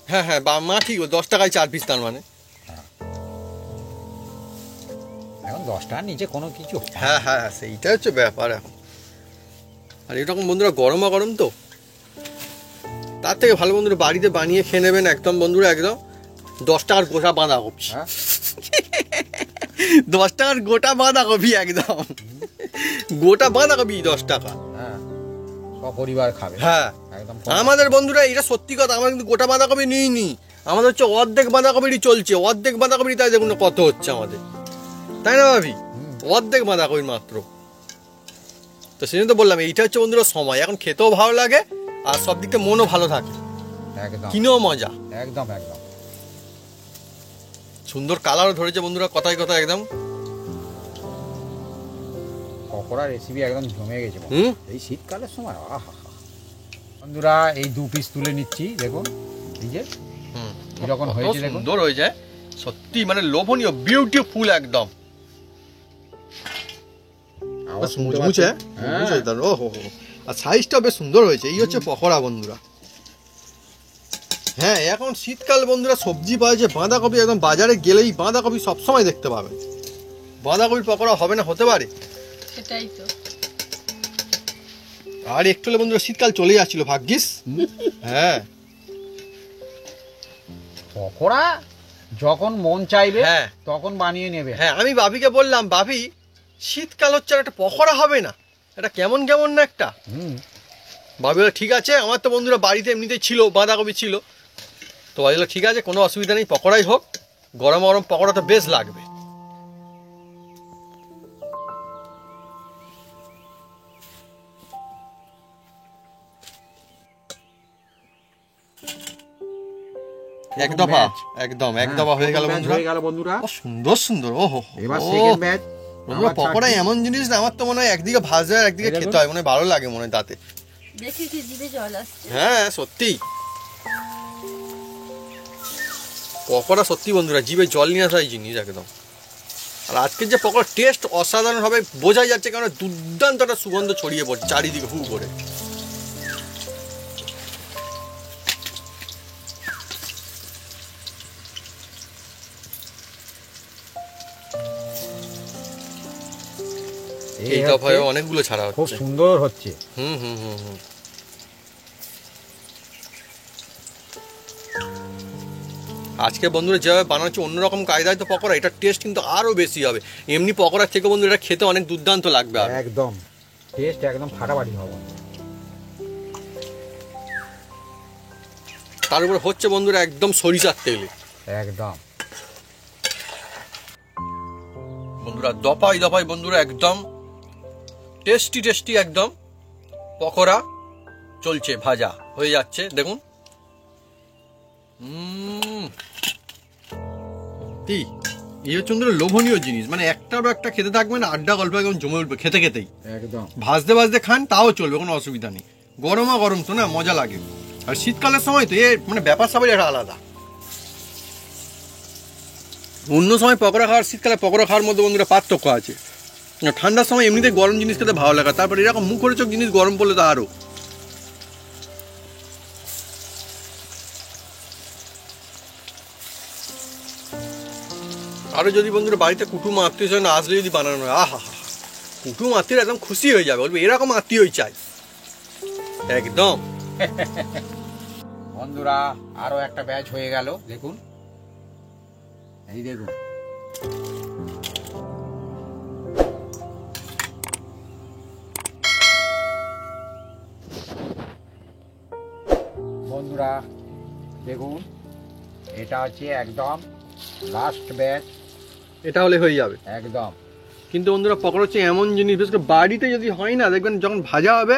[SPEAKER 1] হ্যাঁ হ্যাঁ, মা ঠিক, 10 টাকায় 4 পিস, তার মানে
[SPEAKER 2] এখন 10 টাকার নিচে কোনো কিছু।
[SPEAKER 1] হ্যাঁ হ্যাঁ হ্যাঁ, সেইটা হচ্ছে ব্যাপার এখন। আর এরকম বন্ধুরা গরমা গরম তো, তার থেকে ভালো বন্ধুরা বাড়িতে বানিয়ে খেয়ে নেবেন একদম বন্ধুরা, একদম 10 টাকার গোটা বাঁধাকপি। 10 টাকার গোটা বাঁধাকপি, একদম গোটা বাঁধাকপি 10 টাকা।
[SPEAKER 2] হ্যাঁ, সপরিবার খাবে।
[SPEAKER 1] হ্যাঁ,
[SPEAKER 2] একদম।
[SPEAKER 1] আমাদের বন্ধুরা এটা সত্যি কথা, আমরা কিন্তু গোটা বাঁধাকপি নিইনি, আমাদের হচ্ছে অর্ধেক বাঁধাকপিরই চলছে। অর্ধেক বাঁধাকপি তাই দেখুন কত হচ্ছে আমাদের, তাই না ভাবি? অর্ধেক বাঁধাকপি মাত্র। তো সেজন্য তো বললাম এইটা হচ্ছে বন্ধুরা সময়, এখন খেতেও ভালো লাগে আর সব দিক থেকে মনও ভালো থাকে,
[SPEAKER 2] একদম
[SPEAKER 1] কিনেও মজা।
[SPEAKER 2] একদম একদম
[SPEAKER 1] সুন্দর কালারও ধরেছে বন্ধুরা, কথায় কথায় একদম
[SPEAKER 2] পকোড়া রেসিপি একদম জমে গেছে
[SPEAKER 1] হুম।
[SPEAKER 2] এই শীতকালের সময়। আহা, বন্ধুরা এই 2 পিস তুলে নিচ্ছি, দেখুন এই যে এরকম হয়েছে, দেখুন
[SPEAKER 1] সুন্দর হয়ে যায় সত্যি, মানে লোভনীয়, বিউটিফুল একদম। মুচমুচে, ওহো, আর সাইজটা বেশ সুন্দর হয়েছে। এই হচ্ছে পকোড়া বন্ধুরা। হ্যাঁ, এখন শীতকাল বন্ধুরা সবজি পাওয়া যায়, বাঁধাকপি একদম বাজারে গেলেই বাঁধাকপি সবসময় দেখতে পাবেন। বাঁধাকপির পকোড়া হবে না, হতে পারে?
[SPEAKER 3] সেটাই তো।
[SPEAKER 1] আর একটু হলে বন্ধুরা শীতকাল চলে যাচ্ছিল, ভাগ্যিস। হ্যাঁ,
[SPEAKER 2] পকোড়া যখন মন চাইবে
[SPEAKER 1] হ্যাঁ
[SPEAKER 2] তখন বানিয়ে নেবে।
[SPEAKER 1] হ্যাঁ, আমি ভাবিকে বললাম, ভাবি শীতকাল হচ্ছে আর একটা পকোড়া হবে না, এটা কেমন কেমন না একটা। ভাবি বললো ঠিক আছে, আমার তো বন্ধুরা বাড়িতে এমনিতেই ছিল, বাঁধাকপি ছিল, তো ভাবলো ঠিক আছে কোনো অসুবিধা নেই, পকোড়াই হোক। গরম গরম পকোড়া তো বেশ লাগবে। এক দফা, একদম এক দফা হয়ে গেল বন্ধুরা। ও সুন্দর সুন্দর, ওহো।
[SPEAKER 2] এবার সেকেন্ড ব্যাচ
[SPEAKER 1] বন্ধুরা পকোড়া এমন জিনিস না, আমার তো মনে হয় একদিকে ভাজা আর একদিকে খেতে হয়, মনে হয় ভালো লাগে মনে হয় তাতে।
[SPEAKER 3] দেখি কি জিভে জল আসছে।
[SPEAKER 1] হ্যাঁ সত্যি, পকোড়া সত্যি বন্ধুরা জিভে জল নিয়ে আসা জিনিস একদম। আর আজকের যে পকোড়া টেস্ট অসাধারণ হবে বোঝাই যাচ্ছে, কারণ দুর্দান্ত একটা সুগন্ধ ছড়িয়ে পড়ছে চারিদিকে হু করে। এই দফায় অনেকগুলো ছাড়া হচ্ছে,
[SPEAKER 2] খুব সুন্দর হচ্ছে।
[SPEAKER 1] হুম হুম হুম হুম। আজকে বন্ধুরা যেভাবে বানাচ্ছে অন্যরকম কায়দায় তো পকোড়া, এটার টেস্ট কিন্তু আরো বেশি হবে। এমনি পকোড়ার থেকে বন্ধুরা এটা খেতে অনেক দুর্দান্ত লাগবে। আর
[SPEAKER 2] একদম টেস্ট একদম ফাটাফাটি হবে।
[SPEAKER 1] তার উপর হচ্ছে বন্ধুরা একদম সরিষার তেলে
[SPEAKER 2] একদম।
[SPEAKER 1] বন্ধুরা দফায় দফায় বন্ধুরা একদম টেস্টি টেস্টি একদম পকোড়া চলছে, ভাজা হয়ে যাচ্ছে দেখুন। কি এই হচ্ছে বন্ধুরা লোভনীয় জিনিস, মানে একটার পর একটা খেতে থাকবেন, আড্ডা গল্প একদম জমে উঠবে খেতে খেতেই।
[SPEAKER 2] একদম
[SPEAKER 1] ভাজতে ভাজতে খান তাও চলবে, কোনো অসুবিধা নেই। গরমা গরম তো না, মজা লাগে। আর শীতকালের সময় তো এ মানে ব্যাপার সবাই একটা আলাদা। অন্য সময় পকোড়া খাওয়ার শীতকালে পকোড়া খাওয়ার মধ্যে বন্ধুরা পার্থক্য আছে। ঠান্ডার সময় এমনিতে গরম জিনিস খেতে ভালো লাগে, তারপর এরকম মুখরোচক জিনিস গরম পড়লে তো আরো। আরো যদি বন্ধুরা বাড়িতে কুটুম আত্মীয় স্বজন আসলে যদি বানানো হয়, আহা হা, কুটুম আত্মীয় একদম খুশি হয়ে যাবে, বলবে এরকম আত্মীয়ই চাই একদম।
[SPEAKER 2] বন্ধুরা আরো একটা ব্যাচ হয়ে গেল, দেখুন এই দেখুন। বন্ধুরা দেখুন, এটা হচ্ছে একদম লাস্ট ব্যাচ,
[SPEAKER 1] এটা হলে হয়ে যাবে।
[SPEAKER 2] একদম।
[SPEAKER 1] কিন্তু বন্ধুরা পকোড়া হচ্ছে এমন জিনিস, বিশেষ করে বাড়িতে যদি হয় না, দেখবেন যখন ভাজা হবে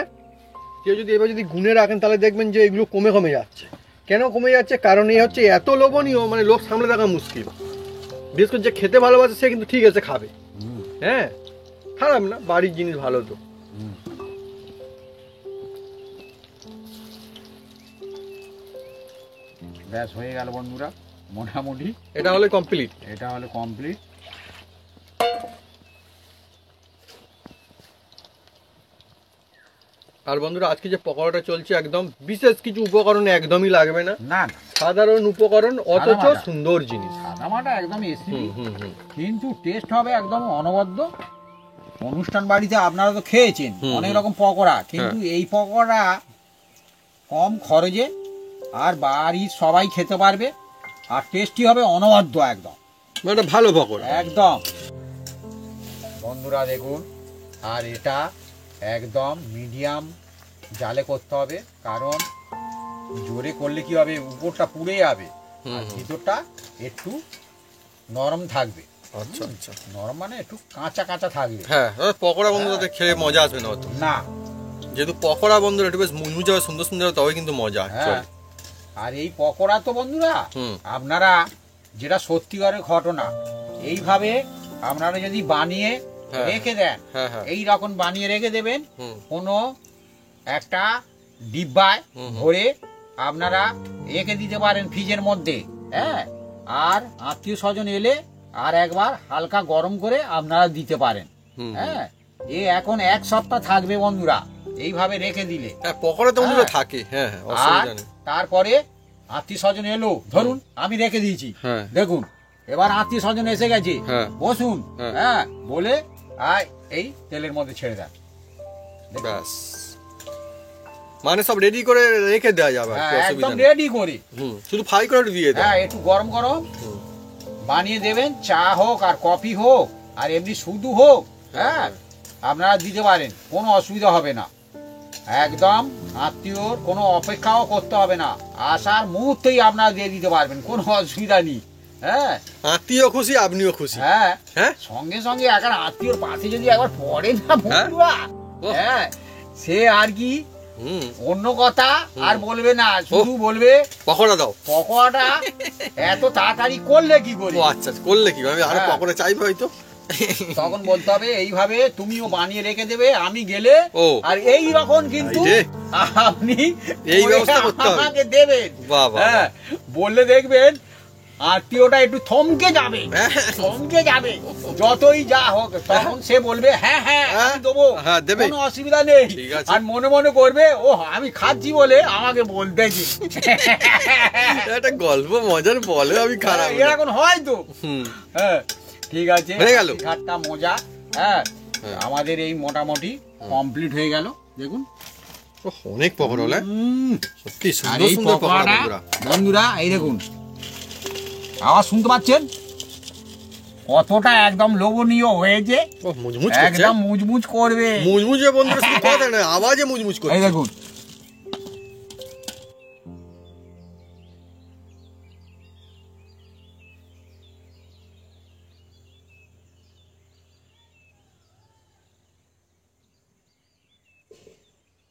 [SPEAKER 1] কেউ যদি এবার যদি গুনে রাখেন তাহলে দেখবেন যে এগুলো কমে কমে যাচ্ছে। কেন কমে যাচ্ছে? কারণ এই হচ্ছে এত লোভনীয়, মানে লোক সামলে থাকা মুশকিল। বিশেষ করে যে খেতে ভালোবাসে সে কিন্তু ঠিক আছে খাবে, হ্যাঁ খারাপ না, বাড়ির জিনিস ভালো তো।
[SPEAKER 2] ব্যাস হয়ে গেল বন্ধুরা মোটামুটি।
[SPEAKER 1] এটা হলে কমপ্লিট।
[SPEAKER 2] এটা হলো কমপ্লিট।
[SPEAKER 1] আর বন্ধুরা আজকে যে পকোড়াটা চলছে একদম বিশেষ কিছু উপকরণ একদমই লাগবে না,
[SPEAKER 2] না
[SPEAKER 1] সাধারণ উপকরণ অথচ
[SPEAKER 2] সাদামাটা।
[SPEAKER 1] সুন্দর জিনিস।
[SPEAKER 2] সাদামাটা একদম এসি,
[SPEAKER 1] হুম।
[SPEAKER 2] কিন্তু টেস্ট হবে একদম অনবদ্য। অনুষ্ঠান বাড়িতে আপনারা তো খেয়েছেন অনেক রকম পকোড়া, কিন্তু এই পকোড়া কম খরচে আর বাড়ির সবাই খেতে পারবে, আর টেস্টি হবে অনবদ্য একদম,
[SPEAKER 1] মানে ভালো পকোড়া
[SPEAKER 2] একদম। বন্ধুরা দেখুন, আর এটা একদম মিডিয়াম জালে করতে হবে, কারণ জোরে করলে কি হবে, উপরটা পুড়ে যাবে আর ভিতরটা একটু নরম থাকবে।
[SPEAKER 1] আচ্ছা আচ্ছা,
[SPEAKER 2] নরম মানে একটু কাঁচা কাঁচা থাকবে।
[SPEAKER 1] হ্যাঁ পকোড়া বন্ধুরা খেয়ে মজা আসবে না অত,
[SPEAKER 2] না
[SPEAKER 1] যেহেতু পকোড়া বন্ধুরা একটু বেশ মুচমুচে হবে, সুন্দর সুন্দর, তবে কিন্তু মজা
[SPEAKER 2] হ্যাঁ।
[SPEAKER 1] চলে।
[SPEAKER 2] আর এই পকোড়া তো বন্ধুরা আপনারা, যেটা সত্যিকারের ঘটনা, এইভাবে আপনারা যদি বানিয়ে রেখে দেন, এই রকম বানিয়ে রেখে দেবেন কোনো একটা ডিব্বায় ভরে, আপনারা রেখে দিতে পারেন ফ্রিজের মধ্যে, হ্যাঁ। আর আত্মীয় স্বজন এলে আর একবার হালকা গরম করে আপনারা দিতে পারেন, হ্যাঁ। এ এখন 1 সপ্তাহ থাকবে বন্ধুরা এইভাবে রেখে দিলে।
[SPEAKER 1] পকোড়া তো বন্ধুরা থাকে, হ্যাঁ অসুবিধা নেই।
[SPEAKER 2] তারপরে আত্মীয় স্বজন এলো, ধরুন আমি রেখে দিয়েছি, দেখুন এবার আত্মীয় স্বজন এসে গেছে, বসুন, হ্যাঁ বলে আয় এই তেলের মধ্যে ছেড়ে দেন,
[SPEAKER 1] ব্যাস মানে সব রেডি করে রেখে দেওয়া যাবে,
[SPEAKER 2] একদম রেডি করে,
[SPEAKER 1] শুধু ফ্রাই করে দিয়ে দেয়।
[SPEAKER 2] হ্যাঁ একটু গরম গরম বানিয়ে দেবেন, চা হোক আর কফি হোক আর এমনি শুধু হোক, হ্যাঁ আপনারা দিতে পারেন, কোনো অসুবিধা হবে না। একদম আত্মীয়র কোনো অপেক্ষাও করতে হবে না, আসার মুহূর্তেই আপনারা দিয়ে দিতে পারবেন, কোনো অসুবিধা নেই, হ্যাঁ।
[SPEAKER 1] আত্মীয় খুশি, আপনিও খুশি,
[SPEAKER 2] হ্যাঁ
[SPEAKER 1] হ্যাঁ।
[SPEAKER 2] সঙ্গে সঙ্গে এখন আত্মীয়র পাশে যদি একবার পড়ে না বন্ধুরা, হ্যাঁ সে আর কি অন্য কথা আর বলবে না, শুধু বলবে
[SPEAKER 1] পকোড়া দাও।
[SPEAKER 2] পকোড়াটা এত তাড়াতাড়ি করলে কি করে?
[SPEAKER 1] ও আচ্ছা, করলে কি আমি আরো পকোড়া চাইবে হয়তো।
[SPEAKER 2] তখন বলতে হবে এইভাবে তুমিও বানিয়ে রেখে দেবে, আমি গেলে আর এই রকম কিন্তু আপনি
[SPEAKER 1] এই ব্যবস্থা করতে হবে,
[SPEAKER 2] আমাকে দেবেন, হ্যাঁ বললে দেখবেন আত্মীয়টা একটু থমকে যাবে, থমকে যাবে, যতই যা হোক তখন সে বলবে হ্যাঁ হ্যাঁ আমি দেবো, কোনো অসুবিধা নেই। আর মনে মনে করবে ও আমি খাচ্ছি বলে আমাকে বলতেছি,
[SPEAKER 1] একটা গল্প মজার বলে আমি খারাপ,
[SPEAKER 2] এরকম হয় তো, হ্যাঁ ঠিক আছে,
[SPEAKER 1] হয়ে গেল
[SPEAKER 2] খাট্টা মজা, হ্যাঁ আমাদের এই মোটামুটি কমপ্লিট হয়ে গেল। দেখুন
[SPEAKER 1] অনেক পকোড়া হলো, সত্যি সুন্দর সুন্দর পকোড়া
[SPEAKER 2] বন্ধুরা। এই দেখুন আওয়াজ শুনতে পাচ্ছেন, কতটা একদম লোভনীয় হয়েছে, একদম মুচমুচ করবে,
[SPEAKER 1] মুচমুচে বন্ধুরা, শুধু কথা না আওয়াজে মুচমুচ করবে।
[SPEAKER 2] এই দেখুন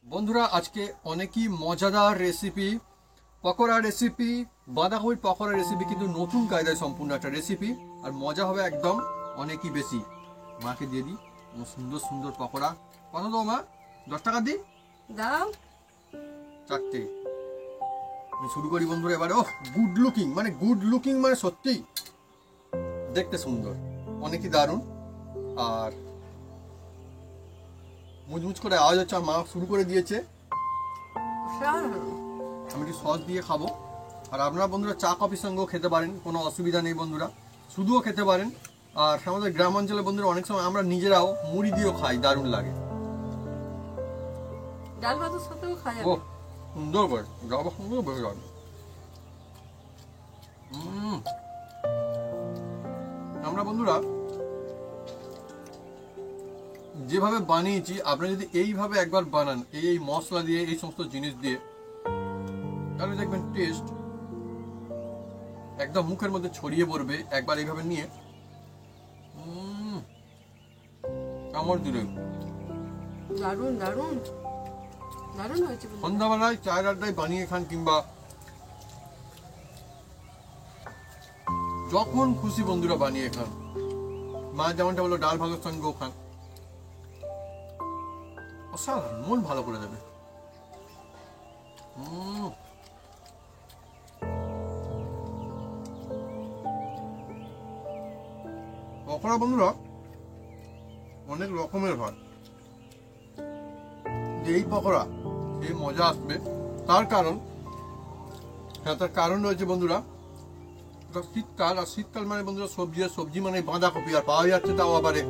[SPEAKER 1] বন্ধুরা আজকে অনেকই মজাদার রেসিপি, পকোড়া রেসিপি, বাঁধাকপির পকোড়া রেসিপি, কিন্তু নতুন কায়দায় সম্পূর্ণ একটা রেসিপি, আর মজা হবে একদম অনেকই বেশি। মাকে দিয়ে দিই সুন্দর সুন্দর পকোড়া। কত দাও মা? 10 টাকা দিই,
[SPEAKER 3] দাও
[SPEAKER 1] 4টে। আমি শুরু করি বন্ধুরা এবারে। ও গুড লুকিং, মানে গুড লুকিং মানে সত্যি দেখতে সুন্দর, অনেকই দারুণ, আর মুচমুচ করে আওয়াজ হচ্ছে। আর মা শুরু করে দিয়েছে, আমি একটু সস দিয়ে খাবো। আর আপনারা বন্ধুরা চা কফির সঙ্গেও খেতে পারেন, কোনো অসুবিধা নেই বন্ধুরা, শুধুও খেতে পারেন। আর আমাদের গ্রাম অঞ্চলে বন্ধুরা অনেক সময় আমরা নিজেরাও মুড়ি দিয়েও খাই, দারুণ লাগে।
[SPEAKER 3] ডাল ভাতের সাথেও খাওয়া যাবে,
[SPEAKER 1] ও সুন্দর করে ডাল ভাত সুন্দর বেশি লাগে। আমরা বন্ধুরা যেভাবে বানিয়েছি, আপনারা যদি এইভাবে একবার বানান, এই মশলা দিয়ে, এই সমস্ত জিনিস দিয়ে, তাহলে দেখবেন টেস্ট একদম মুখের মধ্যে ছড়িয়ে পড়বে একবার এইভাবে নিয়ে কামড় দিলে।
[SPEAKER 3] দারুণ দারুণ দারুণ হয়েছে বন্ধু।
[SPEAKER 1] সন্ধ্যাবেলায় চায়ের আড্ডায় বানিয়ে খান কিংবা যখন খুশি বন্ধুরা বানিয়ে খান। মা যেমনটা বললো ডাল ভাগের সঙ্গেও খান, অসাধারণ, মন ভালো করে দেবে। পকোড়া বন্ধুরা অনেক রকমের হয়, যে এই পকোড়া এই মজা আসবে তার কারণ, হ্যাঁ তার কারণ রয়েছে বন্ধুরা। এটা শীতকাল, আর শীতকাল মানে বন্ধুরা সবজি, আর সবজি মানে বাঁধাকপি, আর পাওয়া যাচ্ছে তাও আবারে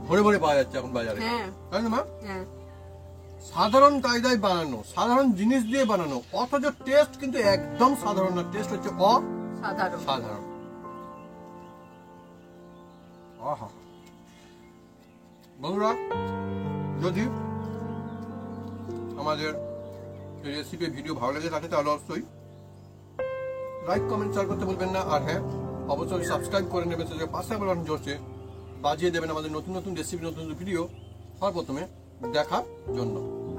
[SPEAKER 1] ভরে ভরে পাওয়া যাচ্ছে এখন বাজারে,
[SPEAKER 3] হ্যাঁ
[SPEAKER 1] তাই না মা?
[SPEAKER 3] হ্যাঁ
[SPEAKER 1] সাধারণ কায়দায় বানানো, সাধারণ জিনিস দিয়ে বানানো, অথচ টেস্ট কিন্তু একদম সাধারণ না, টেস্ট হচ্ছে
[SPEAKER 3] সাধারণ।
[SPEAKER 1] অসাধারণ। আহা বন্ধুরা, যদি আমাদের এই রেসিপি ভিডিও ভালো লেগে থাকে তাহলে অবশ্যই লাইক কমেন্ট শেয়ার করতে ভুলবেন না, আর হ্যাঁ অবশ্যই সাবস্ক্রাইব করে নেবেন, পাশে বেল জোরছে বাজিয়ে দেবেন আমাদের নতুন নতুন রেসিপি, নতুন নতুন ভিডিও সর্বপ্রথমে দেখার জন্য।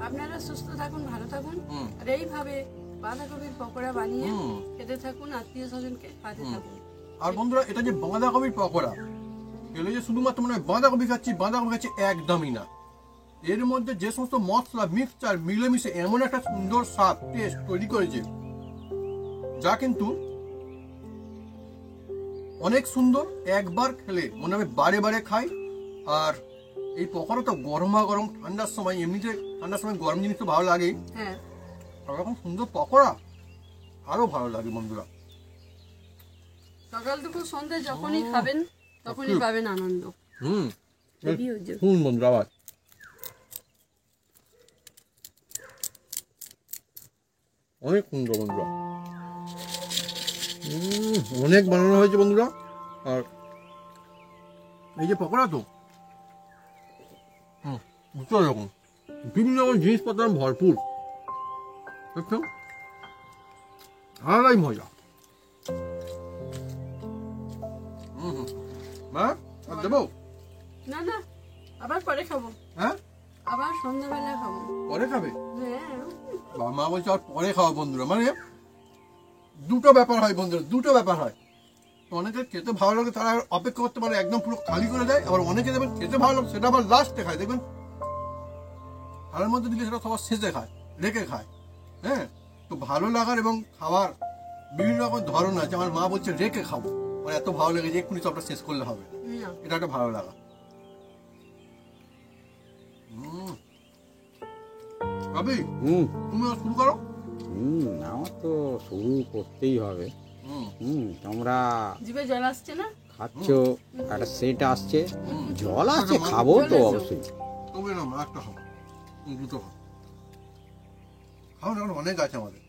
[SPEAKER 3] আপনারা সুস্থ থাকুন, ভালো থাকুন, আর এইভাবে বাঁধাকপির পকোড়া বানিয়ে খেতে থাকুন, আত্মীয় স্বজনকে খাওয়াতে থাকুন।
[SPEAKER 1] আর বন্ধুরা, এটা যে বাঁধাকপির পকোড়া, এগুলো যে শুধুমাত্র মনে হয় বাঁধাকপি খাচ্ছি একদমই না। এর মধ্যে যে সমস্ত মশলা মিক্সচার মিলেমিশে এমন একটা সুন্দর স্বাদ টেস্ট তৈরি করেছে, যা কিন্তু অনেক সুন্দর। একবার খেলে মনে হবে বারে বারে খাই। আর এই পকোড়া তো গরমা গরম, ঠান্ডার সময়, এমনিতে ঠান্ডার সময় গরম জিনিস তো ভালো লাগেই,
[SPEAKER 3] হ্যাঁ
[SPEAKER 1] আর এরকম সুন্দর পকোড়া আরো ভালো লাগে বন্ধুরা।
[SPEAKER 3] সকাল দুপুর সন্ধ্যে যখনই খাবেন তখনই পাবেন আনন্দ।
[SPEAKER 1] বন্ধুরা আবার অনেক সুন্দর বন্ধুরা, অনেক বানানো হয়েছে বন্ধুরা। আর এই যে পকোড়া তো বুঝতে রকম বিভিন্ন রকম জিনিসপত্র ভরপুর, দেখছো আলাদাই মজা। মা আর দেবো?
[SPEAKER 3] না না, আবার পরে খাবো।
[SPEAKER 1] হ্যাঁ
[SPEAKER 3] আবার সন্ধ্যাবেলা খাবো।
[SPEAKER 1] পরে খাবে?
[SPEAKER 3] হ্যাঁ
[SPEAKER 1] মা বলছে আর পরে খাওয়া বন্ধুরা, মানে দুটো ব্যাপার হয় বন্ধুরা, দুটো ব্যাপার হয়। তো অনেকে খেতে ভালো লাগে তারা অপেক্ষা করতে পারে, একদম পুরো খালি করে দেয়। আবার অনেকে দেখবেন খেতে ভালো লাগে সেটা আবার লাস্টে খায়, দেখবেন থালার মধ্যে দিলে সেটা সবার শেষে খায়, রেখে খায়। হ্যাঁ, তো ভালো লাগার এবং খাওয়ার বিভিন্ন রকম ধরন আছে। আমার মা বলছে রেখে খাবো, মানে এত ভালো লেগেছে এক্ষুনি সবটা শেষ করলে হবে, এটা একটা ভালো লাগা। ভাবি তুমি শুরু করো।
[SPEAKER 2] আমার তো শুরু করতেই হবে। তোমরা
[SPEAKER 3] জিভে জল আসছে না?
[SPEAKER 2] খাচ্ছ, একটা সেট আসছে, জল আসছে, খাবো তো অবশ্যই।
[SPEAKER 1] তবে না, একটা খাও, দুটো খাও, খাও না, অনেক আছে আমাদের।